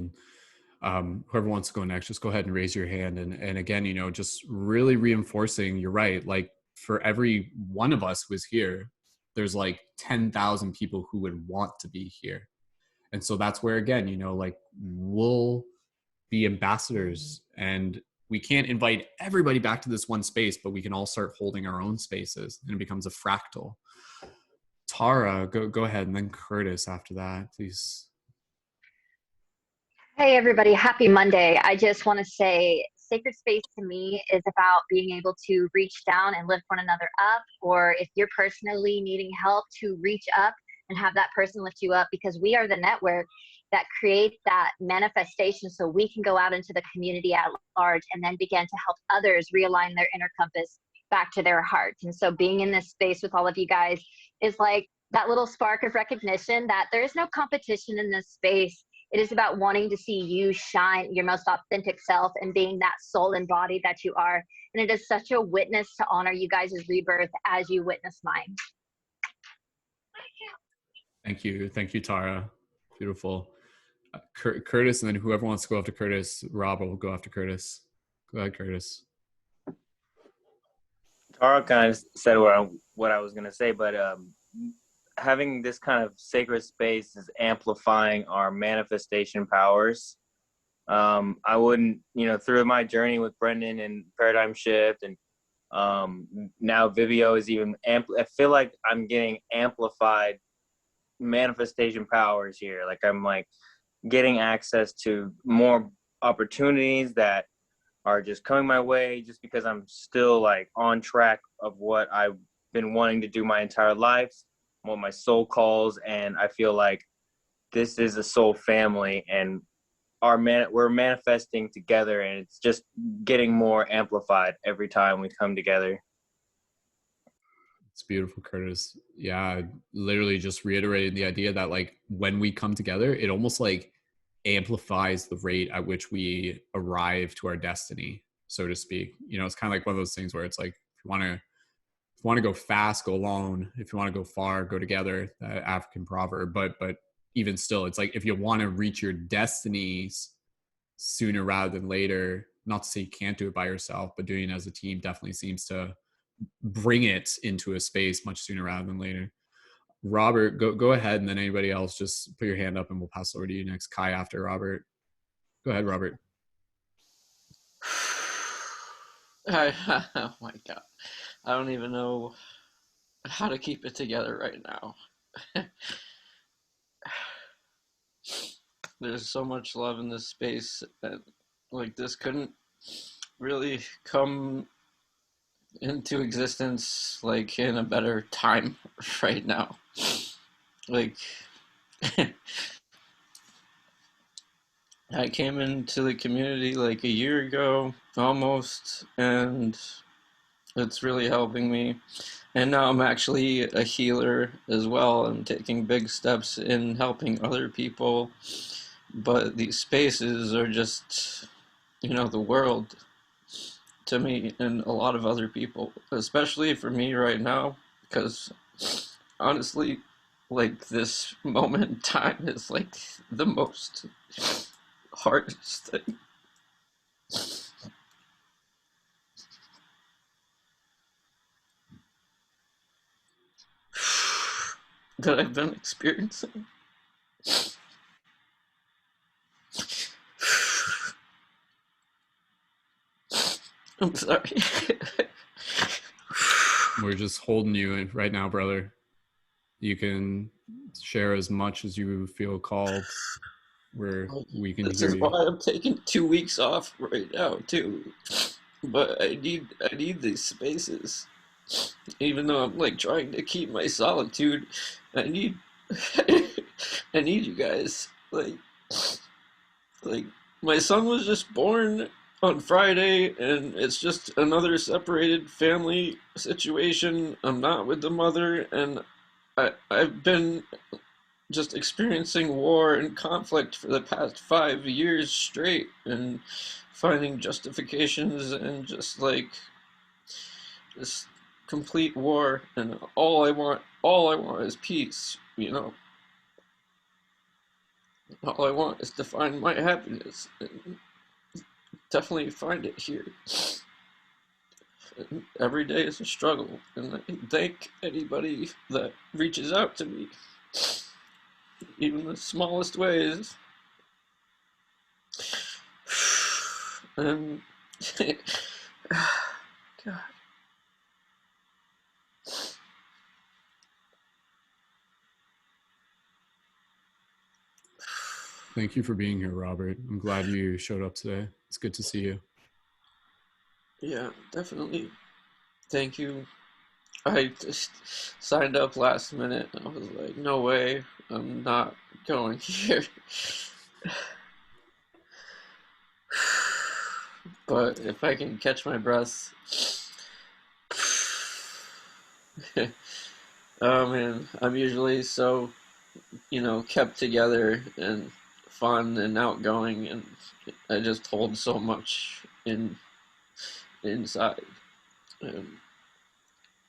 B: And whoever wants to go next, just go ahead and raise your hand. And again, you know, just really reinforcing, you're right. Like, for every one of us who is here, there's like 10,000 people who would want to be here. And so that's where, again, you know, like, we'll be ambassadors, and we can't invite everybody back to this one space, but we can all start holding our own spaces, and it becomes a fractal. Tara, go ahead, and then Curtis after that, please.
G: Hey everybody, happy Monday. I just want to say sacred space to me is about being able to reach down and lift one another up, or if you're personally needing help, to reach up and have that person lift you up, because we are the network that create that manifestation so we can go out into the community at large and then begin to help others realign their inner compass back to their hearts. And so being in this space with all of you guys is like that little spark of recognition that there is no competition in this space. It is about wanting to see you shine your most authentic self and being that soul and body that you are. And it is such a witness to honor you guys' rebirth as you witness mine.
B: Thank you, Tara. Beautiful. Curtis, and then whoever wants to go after Curtis, Rob will go after Curtis. Go ahead, Curtis.
H: Tara kind of said what I was going to say, but having this kind of sacred space is amplifying our manifestation powers. I wouldn't, through my journey with Brendon and Paradigm Shift, and now Vibeo is even I feel like I'm getting amplified manifestation powers here. Like I'm like getting access to more opportunities that are just coming my way just because I'm still like on track of what I've been wanting to do my entire life, what my soul calls. And I feel like this is a soul family, and we're manifesting together, and it's just getting more amplified every time we come together.
B: It's beautiful, Curtis. Yeah, literally just reiterating the idea that like when we come together, it almost like amplifies the rate at which we arrive to our destiny, so to speak. It's kind of like one of those things where it's like, if you want to go fast, go alone. If you want to go far, go together. That African proverb. But even still, it's like if you want to reach your destinies sooner rather than later, not to say you can't do it by yourself, but doing it as a team definitely seems to bring it into a space much sooner rather than later. Robert, go ahead, and then anybody else, just put your hand up and we'll pass over to you next. Kai after Robert. Go ahead, Robert.
E: Oh my God. I don't even know how to keep it together right now. There's so much love in this space, and like this couldn't really come into existence like in a better time right now. Like I came into the community like a year ago almost, and it's really helping me. And now I'm actually a healer as well. I'm taking big steps in helping other people. But these spaces are just, the world to me and a lot of other people, especially for me right now, because honestly, like this moment in time is like the most hardest thing that I've been experiencing. I'm sorry.
B: We're just holding you right now, brother. You can share as much as you feel called, where we can
E: This
B: hear
E: is
B: you.
E: why I'm taking 2 weeks off right now too. But I need these spaces. Even though I'm like trying to keep my solitude, I need I need you guys. Like my son was just born on Friday, and it's just another separated family situation. I'm not with the mother, and I've been just experiencing war and conflict for the past 5 years straight, and finding justifications, and just like this complete war. And all I want is peace. All I want is to find my happiness, and definitely find it here. And every day is a struggle, and I thank anybody that reaches out to me, even the smallest ways. And God.
B: Thank you for being here, Robert. I'm glad you showed up today. It's good to see you.
E: Yeah, definitely. Thank you. I just signed up last minute. I was like, no way, I'm not going here. But if I can catch my breath, Oh man, I'm usually so, kept together and fun and outgoing, and I just hold so much inside. And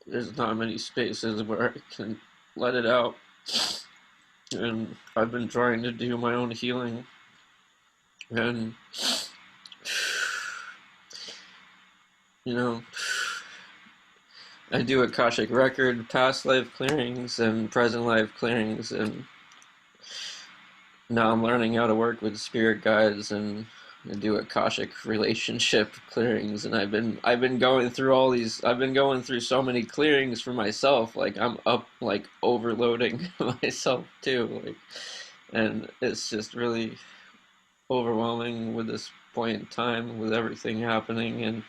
E: there's not many spaces where I can let it out. And I've been trying to do my own healing, and you know, I do Akashic record, past life clearings and present life clearings, and now I'm learning how to work with spirit guides and do Akashic relationship clearings. And I've been going through all these. I've been going through so many clearings for myself. Like I'm up, like overloading myself too. Like, and it's just really overwhelming with this point in time with everything happening, and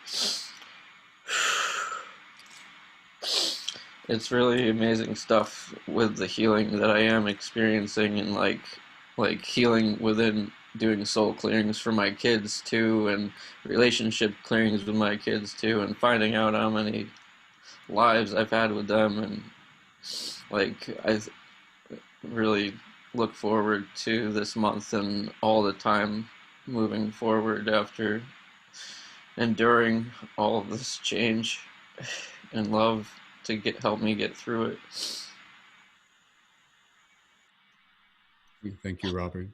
E: it's really amazing stuff with the healing that I am experiencing, and like healing within doing soul clearings for my kids too, and relationship clearings with my kids too, and finding out how many lives I've had with them, and like I really look forward to this month and all the time moving forward after enduring all of this change and love to help me get through it.
B: Thank you, Robert.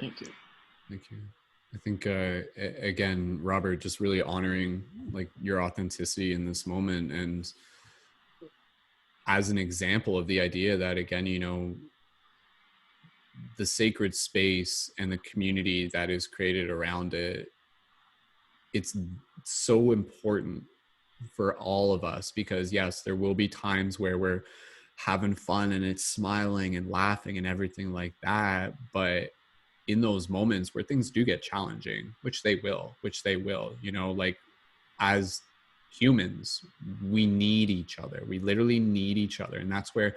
E: Thank you.
B: Thank you. I think again, Robert, just really honoring like your authenticity in this moment, and as an example of the idea that, again, the sacred space and the community that is created around it, it's so important for all of us, because yes, there will be times where we're having fun and it's smiling and laughing and everything like that, but in those moments where things do get challenging, which they will, like as humans, we need each other. We literally need each other. And that's where,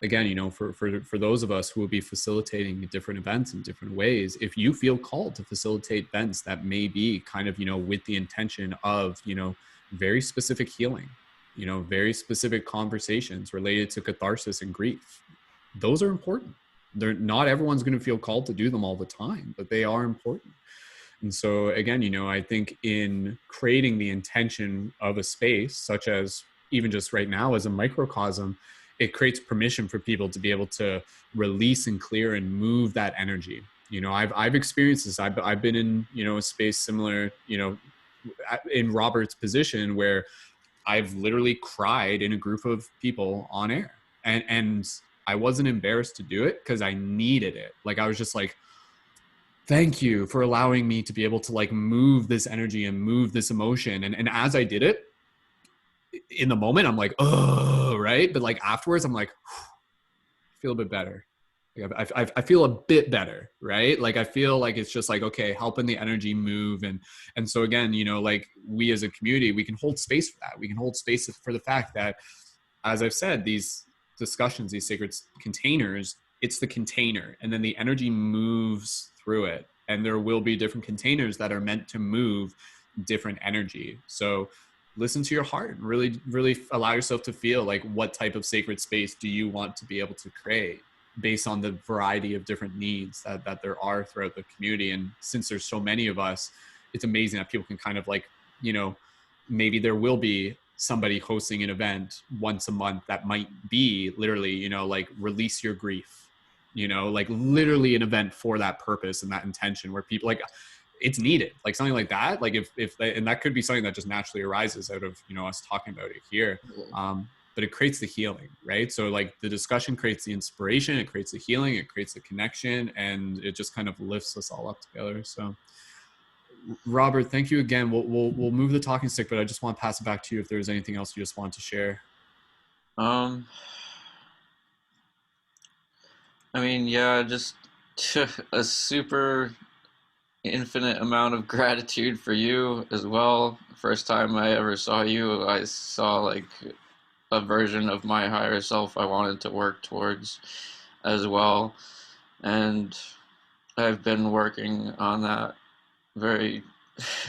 B: again, for those of us who will be facilitating different events in different ways, if you feel called to facilitate events that may be kind of, with the intention of, very specific healing, very specific conversations related to catharsis and grief, those are important. Not everyone's going to feel called to do them all the time, but they are important. And so again, I think in creating the intention of a space, such as even just right now as a microcosm, it creates permission for people to be able to release and clear and move that energy. I've experienced this. I've been in, a space similar, in Robert's position, where I've literally cried in a group of people on air, and I wasn't embarrassed to do it because I needed it. Like, I was just like, thank you for allowing me to be able to like move this energy and move this emotion. And as I did it in the moment, I'm like, oh, right. But like afterwards, I'm like, I feel a bit better. Like I feel a bit better, right? Like I feel like it's just like, okay, helping the energy move. And so again, like we as a community, we can hold space for that. We can hold space for the fact that, as I've said, these discussions, these sacred containers, it's the container, and then the energy moves through it. And there will be different containers that are meant to move different energy. So listen to your heart and really, really allow yourself to feel like, what type of sacred space do you want to be able to create based on the variety of different needs that there are throughout the community. And since there's so many of us, it's amazing that people can kind of like, maybe there will be somebody hosting an event once a month that might be literally, like release your grief, like literally an event for that purpose and that intention, where people like, it's needed, like something like that. Like if and that could be something that just naturally arises out of, us talking about it here. But it creates the healing, right? So like the discussion creates the inspiration, it creates the healing, it creates the connection, and it just kind of lifts us all up together. So Robert, thank you again. We'll move the talking stick, but I just want to pass it back to you if there's anything else you just want to share.
E: I mean, yeah, just a super infinite amount of gratitude for you as well. First time I ever saw you, I saw like a version of my higher self I wanted to work towards as well. And I've been working on that very,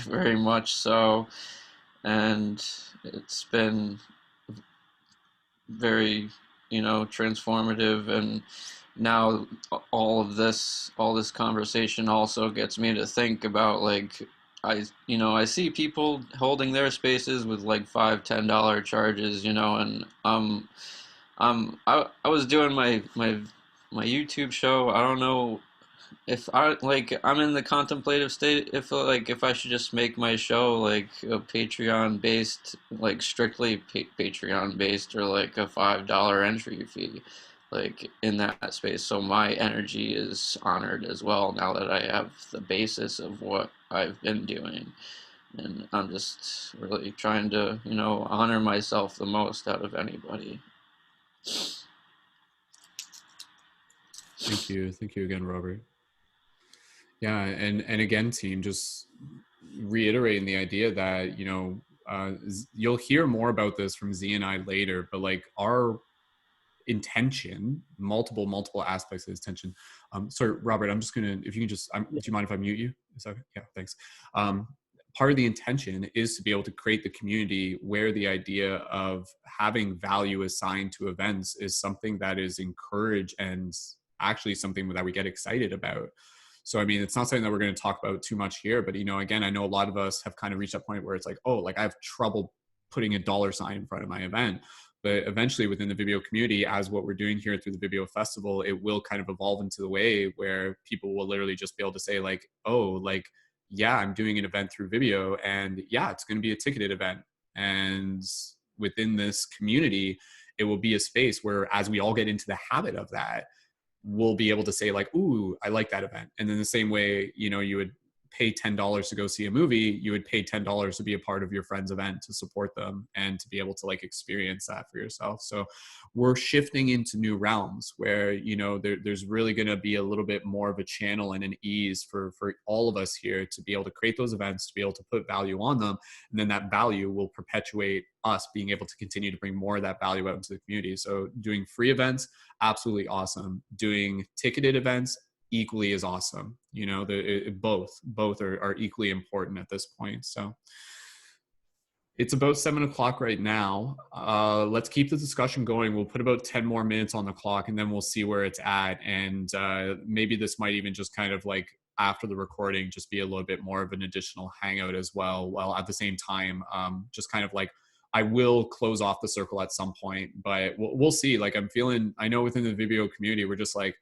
E: very much so. and it's been very, transformative. And now all this conversation also gets me to think about, like, I see people holding their spaces with like $5-10 charges, and I was doing my YouTube show. I don't know if I'm in the contemplative state, if I should just make my show like a Patreon based, like strictly Patreon based, or like a $5 entry fee, like in that space, so my energy is honored as well, now that I have the basis of what I've been doing. And I'm just really trying to, honor myself the most out of anybody.
B: Thank you again, Robert. Yeah, and again, team, just reiterating the idea that you'll hear more about this from Z and I later, but like our intention, multiple aspects of this intention. Sorry, Robert, I'm just gonna, if you can just, do you mind if I mute you? Is that okay? Yeah, thanks. Part of the intention is to be able to create the community where the idea of having value assigned to events is something that is encouraged and actually something that we get excited about. So, I mean, it's not something that we're going to talk about too much here, but, again, I know a lot of us have kind of reached that point where it's like, oh, like I have trouble putting a dollar sign in front of my event. But eventually within the Vibeo community, as what we're doing here through the Vibeo Festival, it will kind of evolve into the way where people will literally just be able to say like, oh, like, yeah, I'm doing an event through Vibeo, and yeah, it's going to be a ticketed event. And within this community, it will be a space where, as we all get into the habit of that, we'll be able to say like, ooh, I like that event. And then the same way, you would pay $10 to go see a movie, you would pay $10 to be a part of your friend's event, to support them and to be able to like experience that for yourself. So we're shifting into new realms where, there's really going to be a little bit more of a channel and an ease for all of us here to be able to create those events, to be able to put value on them. And then that value will perpetuate us being able to continue to bring more of that value out into the community. So doing free events, absolutely awesome. Doing ticketed events, equally as awesome. Both are equally important at this point. So it's about 7 o'clock right now. Let's keep the discussion going. We'll put about 10 more minutes on the clock, and then we'll see where it's at. And maybe this might even just kind of like, after the recording, just be a little bit more of an additional hangout as well. While at the same time, just kind of like, I will close off the circle at some point, but we'll see. Like I know within the Vibeo community, we're just like,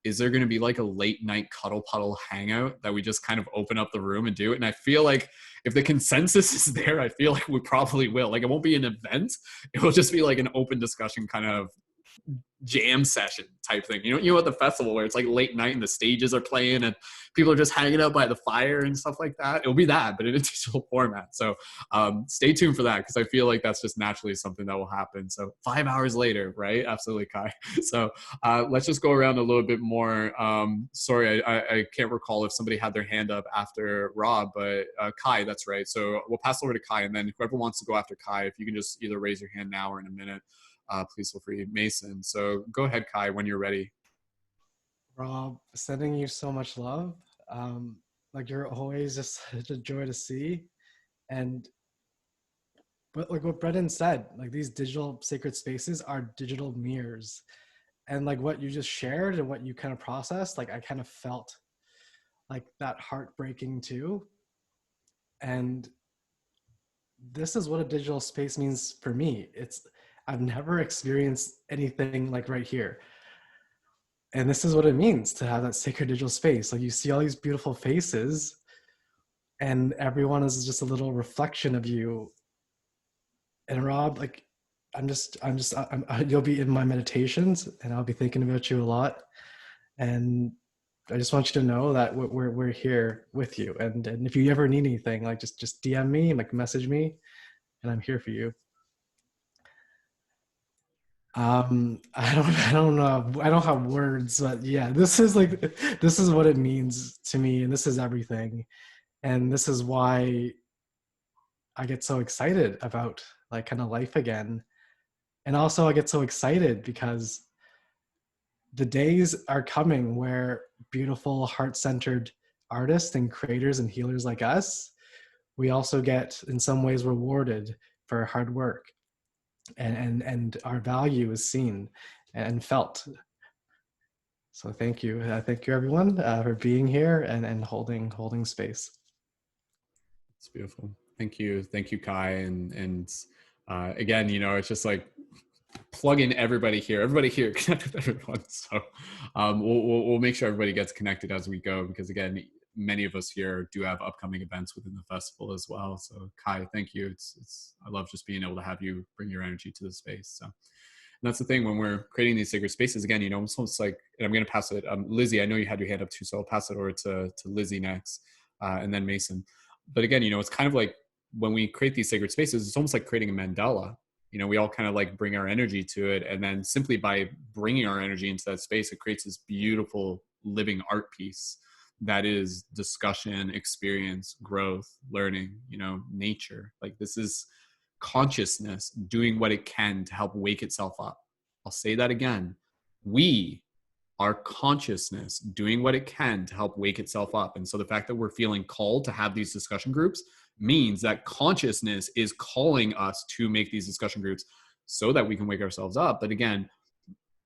B: is there going to be like a late night cuddle puddle hangout that we just kind of open up the room and do it? And I feel like if the consensus is there, I feel like we probably will. Like, it won't be an event. It will just be like an open discussion kind of jam session type thing. At the festival where it's like late night and the stages are playing and people are just hanging out by the fire and stuff like that. It'll be that, but in a digital format. So stay tuned for that, because I feel like that's just naturally something that will happen. So 5 hours later, right? Absolutely, Kai. So let's just go around a little bit more. Sorry, I can't recall if somebody had their hand up after Rob, but Kai, that's right. So we'll pass over to Kai, and then whoever wants to go after Kai, if you can just either raise your hand now or in a minute. Please feel free. Mason. So go ahead, Kai, when you're ready.
A: Rob, sending you so much love. Like, you're always just such a joy to see. But like what Brendon said, like, these digital sacred spaces are digital mirrors. And like what you just shared and what you kind of processed, like I kind of felt like that heartbreaking too. And this is what a digital space means for me. I've never experienced anything like right here. And this is what it means to have that sacred digital space. Like, you see all these beautiful faces and everyone is just a little reflection of you. And Rob, like, you'll be in my meditations and I'll be thinking about you a lot. And I just want you to know that we're here with you. And if you ever need anything, like just DM me, like message me, and I'm here for you. I don't know. I don't have words, but yeah, this is what it means to me, and this is everything. And this is why I get so excited about like kind of life again. And also I get so excited because the days are coming where beautiful, heart-centered artists and creators and healers like us we also get in some ways rewarded for our hard work, and our value is seen and felt. So thank you everyone for being here and holding space.
B: It's beautiful. Thank you, Kai, and again, you know, it's just like plug in everybody here, connect with everyone. So we'll make sure everybody gets connected as we go, because again, many of us here do have upcoming events within the festival as well. So Kai, thank you. It's I love just being able to have you bring your energy to the space. So. And that's the thing when we're creating these sacred spaces, again, you know, it's almost like, and I'm going to pass it, Lizzie, I know you had your hand up too, so I'll pass it over to Lizzie next, and then Mason. But again, you know, it's kind of like when we create these sacred spaces, it's almost like creating a mandala. You know, we all kind of like bring our energy to it. And then simply by bringing our energy into that space, it creates this beautiful living art piece that is discussion, experience, growth, learning, you know, nature. Like this is consciousness doing what it can to help wake itself up. I'll say that again. We are consciousness doing what it can to help wake itself up. And so the fact that we're feeling called to have these discussion groups means that consciousness is calling us to make these discussion groups so that we can wake ourselves up. But again,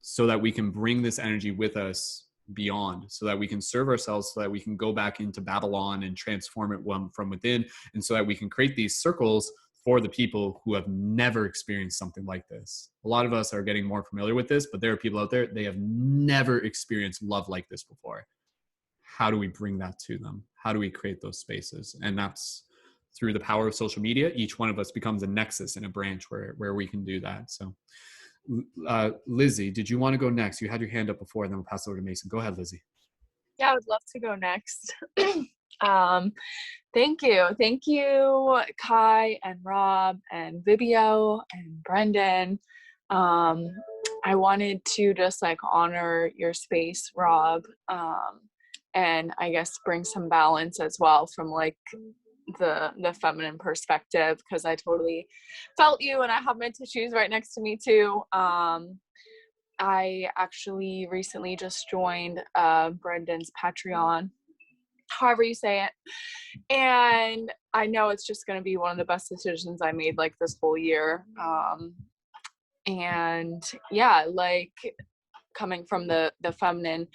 B: so that we can bring this energy with us beyond, so that we can serve ourselves, so that we can go back into Babylon and transform it from within, and so that we can create these circles for the people who have never experienced something like this. A lot of us are getting more familiar with this, but there are people out there, they have never experienced love like this before. How do we bring that to them? How do we create those spaces? And that's through the power of social media. Each one of us becomes a nexus and a branch where we can do that. So Lizzie, did you want to go next? You had your hand up before, and then we'll pass it over to Mason. Go ahead, Lizzie.
I: Yeah, I would love to go next. Thank you, Kai and Rob and Vibeo and Brendon. I wanted to just like honor your space, Rob, and I guess bring some balance as well from like the feminine perspective, because I totally felt you, and I have my tissues right next to me too. I actually recently just joined Brendon's Patreon, however you say it, and I know it's just going to be one of the best decisions I made like this whole year. And yeah, like coming from the feminine,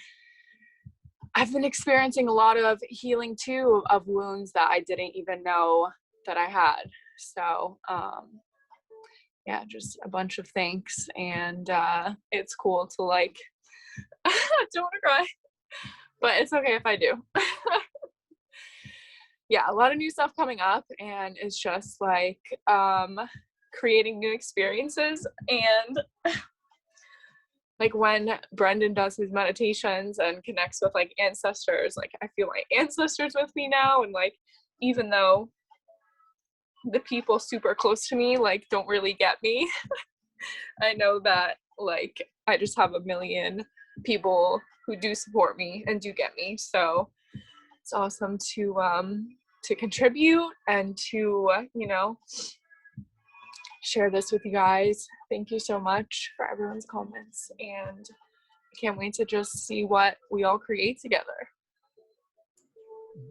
I: I've been experiencing a lot of healing too of wounds that I didn't even know that I had. So yeah, just a bunch of thanks, and it's cool to like I don't want to cry, but it's okay if I do. Yeah, a lot of new stuff coming up, and it's just like creating new experiences. And like when Brendon does his meditations and connects with like ancestors, like I feel my ancestors with me now. And like, even though the people super close to me like don't really get me, I know that like I just have a million people who do support me and do get me. So it's awesome to contribute and to you know, share this with you guys. Thank you so much for everyone's comments, and I can't wait to just see what we all create together.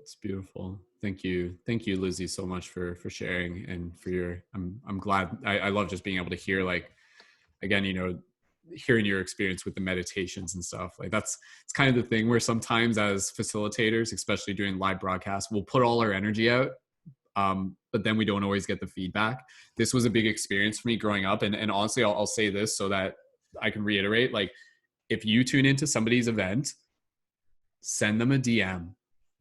B: It's beautiful. Thank you, Lizzie, so much for sharing, and for your I'm glad. I love just being able to hear, like, again, you know, hearing your experience with the meditations and stuff. Like it's kind of the thing where sometimes as facilitators, especially during live broadcasts, we'll put all our energy out, but then we don't always get the feedback. This was a big experience for me growing up, and honestly, I'll say this so that I can reiterate, like, if you tune into somebody's event, send them a DM,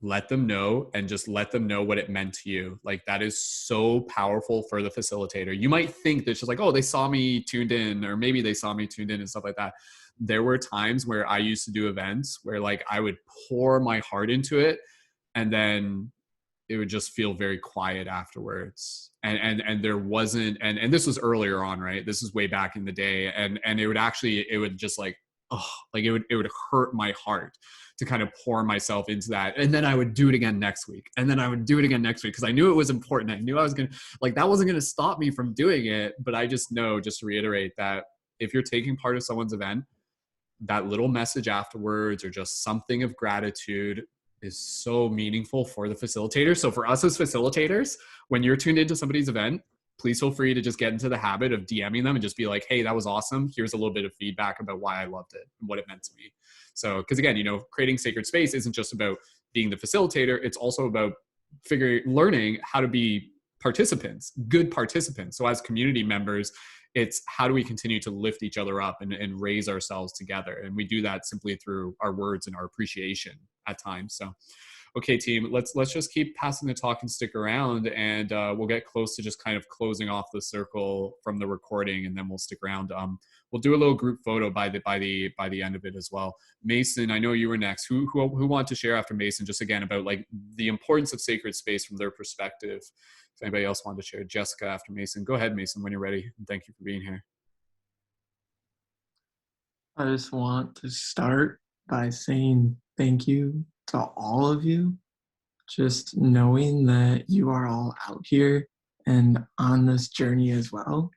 B: let them know, and just let them know what it meant to you. Like, that is so powerful for the facilitator. You might think that it's just like, oh, they saw me tuned in, or maybe they saw me tuned in and stuff like that. There were times where I used to do events where like I would pour my heart into it, and then it would just feel very quiet afterwards. And there wasn't, and this was earlier on, right? This is way back in the day. And it would just like, oh, like it would hurt my heart to kind of pour myself into that. And then I would do it again next week. And then I would do it again next week, because I knew it was important. I knew I was going to, like, that wasn't going to stop me from doing it. But I just know, just to reiterate, that if you're taking part of someone's event, that little message afterwards, or just something of gratitude, is so meaningful for the facilitator. So for us as facilitators, when you're tuned into somebody's event, please feel free to just get into the habit of DMing them and just be like, hey, that was awesome. Here's a little bit of feedback about why I loved it and what it meant to me. So, because again, you know, creating sacred space isn't just about being the facilitator. It's also about learning how to be participants, good participants. So as community members, it's how do we continue to lift each other up and raise ourselves together. And we do that simply through our words and our appreciation at times. So, okay, team, let's just keep passing the talk and stick around, and we'll get close to just kind of closing off the circle from the recording, and then we'll stick around. We'll do a little group photo by the end of it as well. Mason, I know you were next. Who wanted to share after Mason, just again about like the importance of sacred space from their perspective? If anybody else wanted to share, Jessica after Mason. Go ahead, Mason, when you're ready. And thank you for being here.
J: I just want to start by saying thank you to all of you. Just knowing that you are all out here and on this journey as well.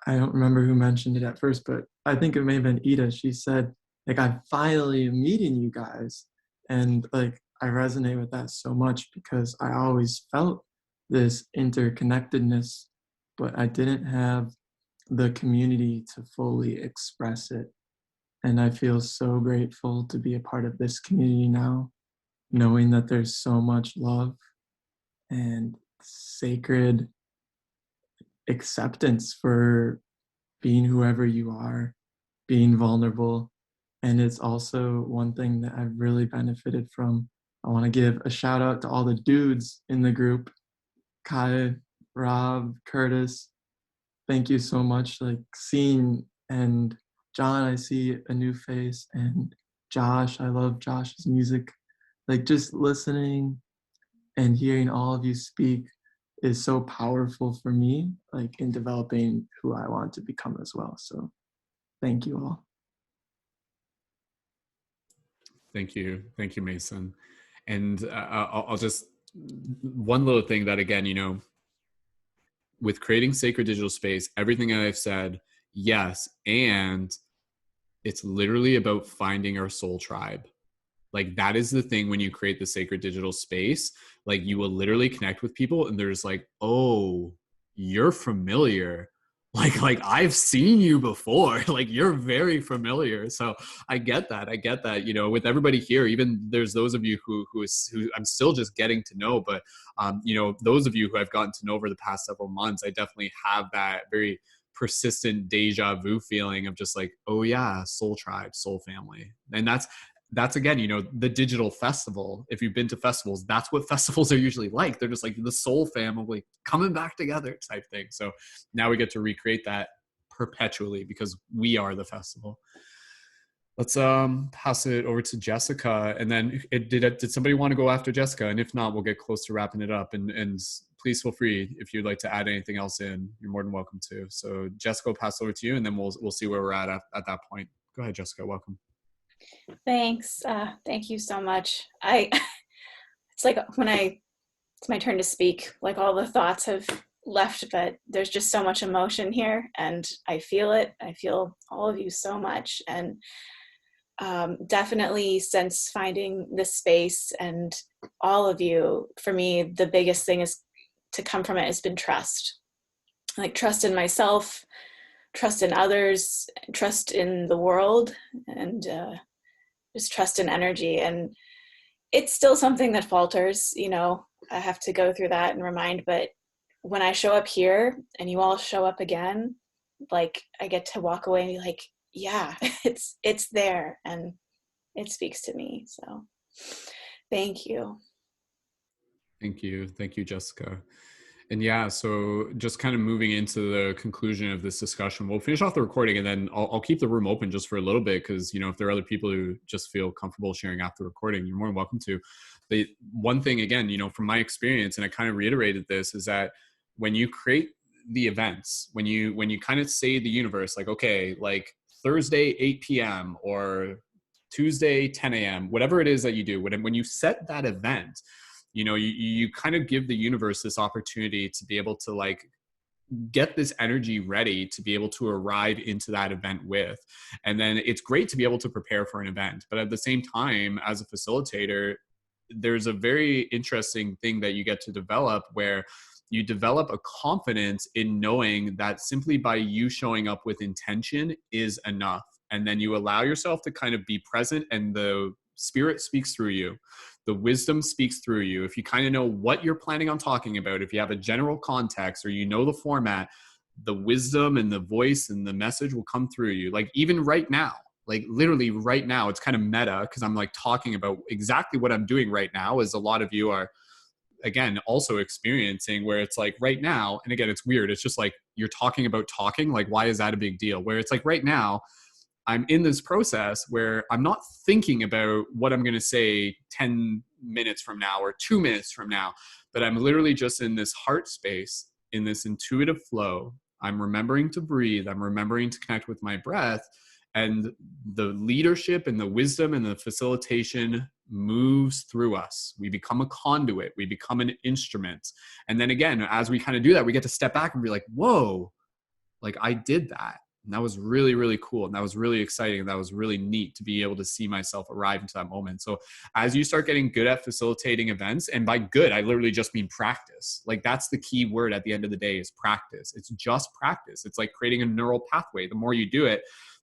J: I don't remember who mentioned it at first, but I think it may have been Ida. She said, like, I'm finally meeting you guys. And like, I resonate with that so much because I always felt this interconnectedness, but I didn't have the community to fully express it. And I feel so grateful to be a part of this community now, knowing that there's so much love and sacred acceptance for being whoever you are, being vulnerable. And it's also one thing that I've really benefited from. I want to give a shout out to all the dudes in the group. Kai, Rob, Curtis, thank you so much. Like seeing, and John, I see a new face, and Josh, I love Josh's music. Like just listening and hearing all of you speak is so powerful for me, like in developing who I want to become as well. So thank you all.
B: Thank you, Mason. And I'll just, one little thing that again, you know, with creating sacred digital space, everything that I've said, yes, and it's literally about finding our soul tribe. Like that is the thing when you create the sacred digital space, like you will literally connect with people and there's like, oh, you're familiar. Like I've seen you before, like you're very familiar. So I get that, you know, with everybody here, even there's those of you who I'm still just getting to know, but you know, those of you who I've gotten to know over the past several months, I definitely have that very persistent deja vu feeling of just like, oh yeah, soul tribe, soul family. And that's again, you know, the digital festival. If you've been to festivals, that's what festivals are usually like. They're just like the soul family coming back together type thing. So now we get to recreate that perpetually because we are the festival. Let's pass it over to Jessica, and then did somebody want to go after Jessica? And if not, we'll get close to wrapping it up. And please feel free if you'd like to add anything else in. You're more than welcome to. So Jessica, I'll pass over to you, and then we'll see where we're at that point. Go ahead, Jessica. Welcome.
K: Thanks. Thank you so much. It's like when it's my turn to speak, like all the thoughts have left, but there's just so much emotion here and I feel it. I feel all of you so much. And definitely since finding this space and all of you, for me, the biggest thing is to come from it has been trust. Like trust in myself, trust in others, trust in the world, and just trust in energy. And it's still something that falters, you know, I have to go through that and remind, but when I show up here and you all show up again, like I get to walk away and be like, yeah, it's there and it speaks to me. So thank you.
B: Thank you, Jessica. And yeah, so just kind of moving into the conclusion of this discussion, we'll finish off the recording and then I'll keep the room open just for a little bit because, you know, if there are other people who just feel comfortable sharing after the recording, you're more than welcome to. But one thing, again, you know, from my experience, and I kind of reiterated this, is that when you create the events, when you kind of say the universe, like, okay, like Thursday, 8 p.m. or Tuesday, 10 a.m., whatever it is that you do, when you set that event, you know, you kind of give the universe this opportunity to be able to like get this energy ready to be able to arrive into that event with. And then it's great to be able to prepare for an event. But at the same time, as a facilitator, there's a very interesting thing that you get to develop where you develop a confidence in knowing that simply by you showing up with intention is enough. And then you allow yourself to kind of be present, and the spirit speaks through you. The wisdom speaks through you. If you kind of know what you're planning on talking about, if you have a general context or you know the format, the wisdom and the voice and the message will come through you. Like even right now, like literally right now, it's kind of meta because I'm like talking about exactly what I'm doing right now, as a lot of you are, again, also experiencing, where it's like right now, and again, it's weird. It's just like you're talking about talking. Like, why is that a big deal? Where it's like right now, I'm in this process where I'm not thinking about what I'm going to say 10 minutes from now or 2 minutes from now, but I'm literally just in this heart space, in this intuitive flow. I'm remembering to breathe. I'm remembering to connect with my breath, and the leadership and the wisdom and the facilitation moves through us. We become a conduit. We become an instrument. And then again, as we kind of do that, we get to step back and be like, whoa, like I did that. And that was really, really cool. And that was really exciting. And that was really neat to be able to see myself arrive into that moment. So as you start getting good at facilitating events, and by good, I literally just mean practice. Like that's the key word at the end of the day is practice. It's just practice. It's like creating a neural pathway. The more you do it,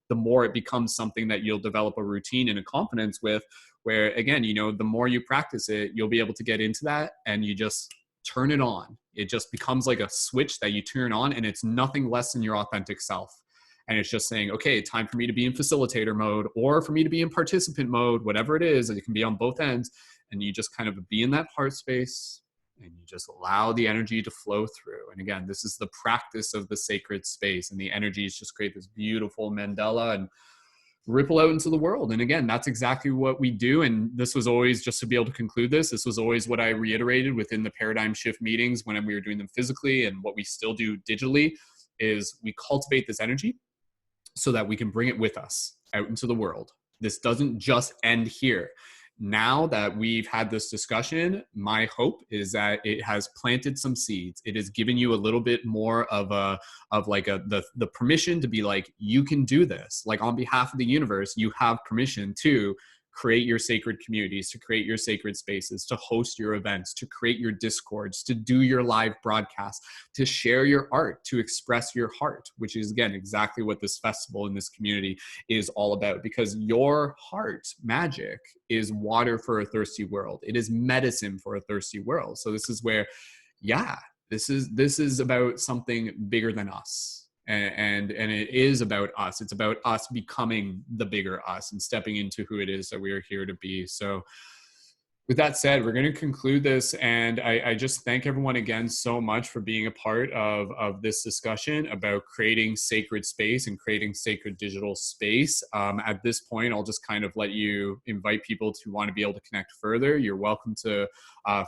B: the more it becomes something that you'll develop a routine and a confidence with, where again, you know, the more you practice it, you'll be able to get into that and you just turn it on. It just becomes like a switch that you turn on, and it's nothing less than your authentic self. And it's just saying, okay, time for me to be in facilitator mode or for me to be in participant mode, whatever it is, it can be on both ends. And you just kind of be in that heart space and you just allow the energy to flow through. And again, this is the practice of the sacred space, and the energies just create this beautiful mandala and ripple out into the world. And again, that's exactly what we do. And this was always, just to be able to conclude this was always what I reiterated within the paradigm shift meetings when we were doing them physically, and what we still do digitally is we cultivate this energy so that we can bring it with us out into the world. This doesn't just end here. Now that we've had this discussion, my hope is that it has planted some seeds. It has given you a little bit more of the permission to be like, you can do this. Like on behalf of the universe, you have permission to create your sacred communities, to create your sacred spaces, to host your events, to create your discords, to do your live broadcasts, to share your art, to express your heart, which is again exactly what this festival and this community is all about. Because your heart magic is water for a thirsty world. It is medicine for a thirsty world. So this is where, yeah, this is about something bigger than us. And it is about us. It's about us becoming the bigger us and stepping into who it is that we are here to be. So with that said, we're going to conclude this. And I just thank everyone again so much for being a part of this discussion about creating sacred space and creating sacred digital space. At this point, I'll just kind of let you invite people to want to be able to connect further. You're welcome to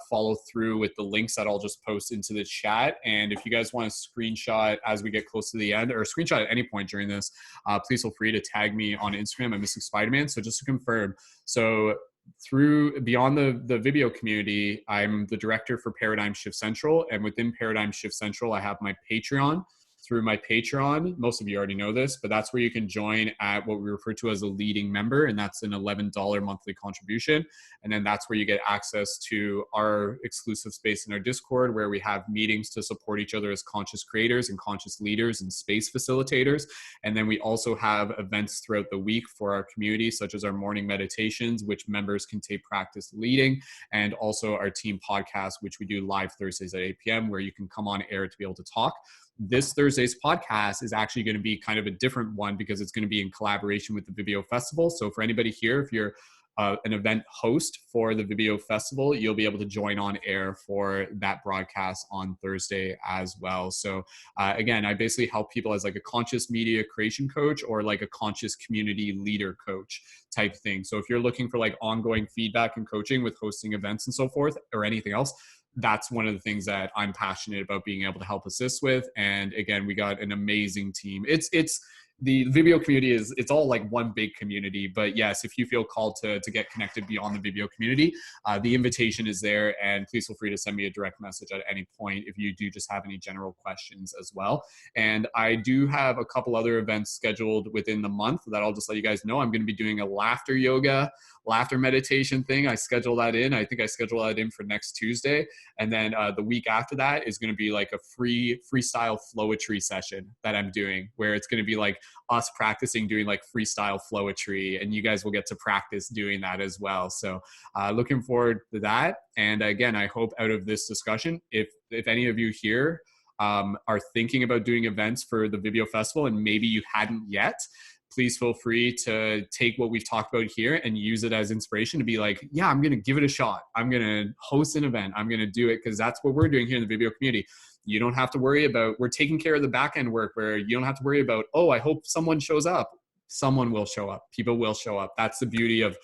B: follow through with the links that I'll just post into the chat. And if you guys want to screenshot as we get close to the end, or screenshot at any point during this, please feel free to tag me on Instagram at MysticSpiderman. So just to confirm, so through beyond the Vibeo community, I'm the director for Paradigm Shift Central, and within Paradigm Shift Central, I have my Patreon. Through my Patreon, most of you already know this, but that's where you can join at what we refer to as a leading member, and that's an $11 monthly contribution. And then that's where you get access to our exclusive space in our Discord, where we have meetings to support each other as conscious creators and conscious leaders and space facilitators. And then we also have events throughout the week for our community, such as our morning meditations, which members can take practice leading, and also our team podcast, which we do live Thursdays at 8 p.m., where you can come on air to be able to talk. This Thursday's podcast is actually going to be kind of a different one because it's going to be in collaboration with the Vibeo Festival. So for anybody here, if you're an event host for the Vibeo Festival, you'll be able to join on air for that broadcast on Thursday as well. So again, I basically help people as like a conscious media creation coach or like a conscious community leader coach type thing. So if you're looking for like ongoing feedback and coaching with hosting events and so forth or anything else, that's one of the things that I'm passionate about being able to help assist with. And again, we got an amazing team. It's the Vibeo community it's all like one big community. But yes, if you feel called to get connected beyond the Vibeo community, the invitation is there, and please feel free to send me a direct message at any point if you do just have any general questions as well. And I do have a couple other events scheduled within the month that I'll just let you guys know. I'm going to be doing a laughter yoga, laughter meditation thing. I schedule that in. I think I schedule that in for next Tuesday. And then the week after that is going to be like a freestyle flowetry session that I'm doing, where it's going to be like us practicing doing like freestyle flowetry, and you guys will get to practice doing that as well. So looking forward to that. And again, I hope out of this discussion, if any of you here are thinking about doing events for the Vibeo Festival and maybe you hadn't yet, please feel free to take what we've talked about here and use it as inspiration to be like, yeah, I'm going to give it a shot. I'm going to host an event. I'm going to do it, because that's what we're doing here in the Vibeo community. You don't have to worry about, we're taking care of the back end work, where you don't have to worry about, oh, I hope someone shows up. Someone will show up. People will show up. That's the beauty of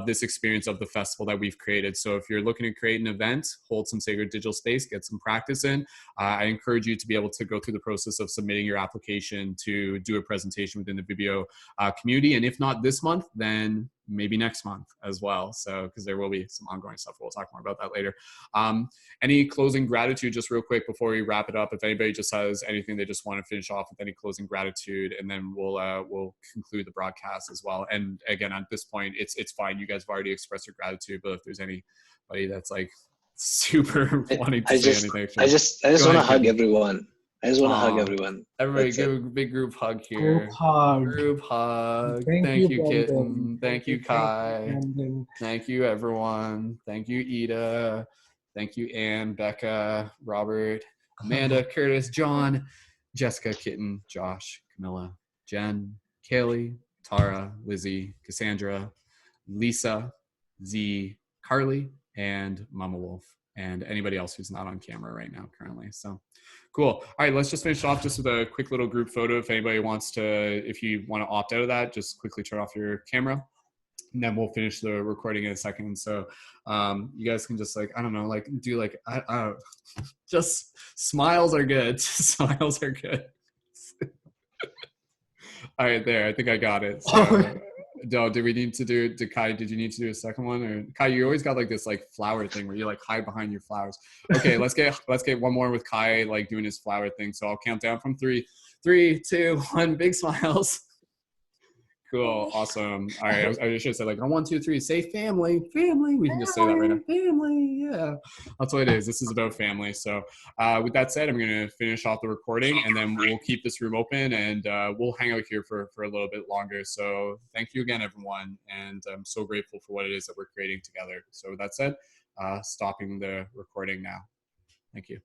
B: this experience of the festival that we've created. So if you're looking to create an event, hold some sacred digital space, get some practice in, I encourage you to be able to go through the process of submitting your application to do a presentation within the Vibeo community. And if not this month, then maybe next month as well. So, because there will be some ongoing stuff. We'll talk more about that later. Any closing gratitude, just real quick before we wrap it up? If anybody just has anything they just want to finish off with, any closing gratitude, and then we'll conclude the broadcast as well. And again, at this point, it's fine. You guys have already expressed your gratitude, but if there's anybody that's like super wanting to say anything extra,
L: I just want to hug everyone. I just want to hug everyone.
B: Everybody
L: That's
B: give
L: it.
B: a big group hug here.
A: Group hug.
B: Group hug.
A: Thank
B: Thank you,
A: Brendon.
B: Kitten. Thank you, Kai.
A: Brendon.
B: Thank you, everyone. Thank you, Ida. Thank you, Anne, Becca, Robert, Amanda, Curtis, John, Jessica, Kitten, Josh, Camilla, Jen, Kaylee, Tara, Lizzie, Cassandra, Lisa, Z, Carly, and Mama Wolf, and anybody else who's not on camera right now currently. So cool. All right, let's just finish off just with a quick little group photo. If anybody wants to, if you want to opt out of that, just quickly turn off your camera, and then we'll finish the recording in a second. So you guys can just like, I don't know, like do like, I just smiles are good. Smiles are good. All right, there, I think I got it. So, did we need to do, Kai, did you need to do a second one? Or Kai, you always got like this like flower thing where you like hide behind your flowers. Okay, let's get one more with Kai like doing his flower thing. So I'll count down from 3, 2, 1, big smiles. Cool, awesome. All right, I should have said like on 1, 2, 3, say family. We can just say that right now. Family, yeah. That's what it is. This is about family. So with that said, I'm gonna finish off the recording, and then we'll keep this room open, and we'll hang out here for a little bit longer. So thank you again, everyone. And I'm so grateful for what it is that we're creating together. So with that said, stopping the recording now. Thank you.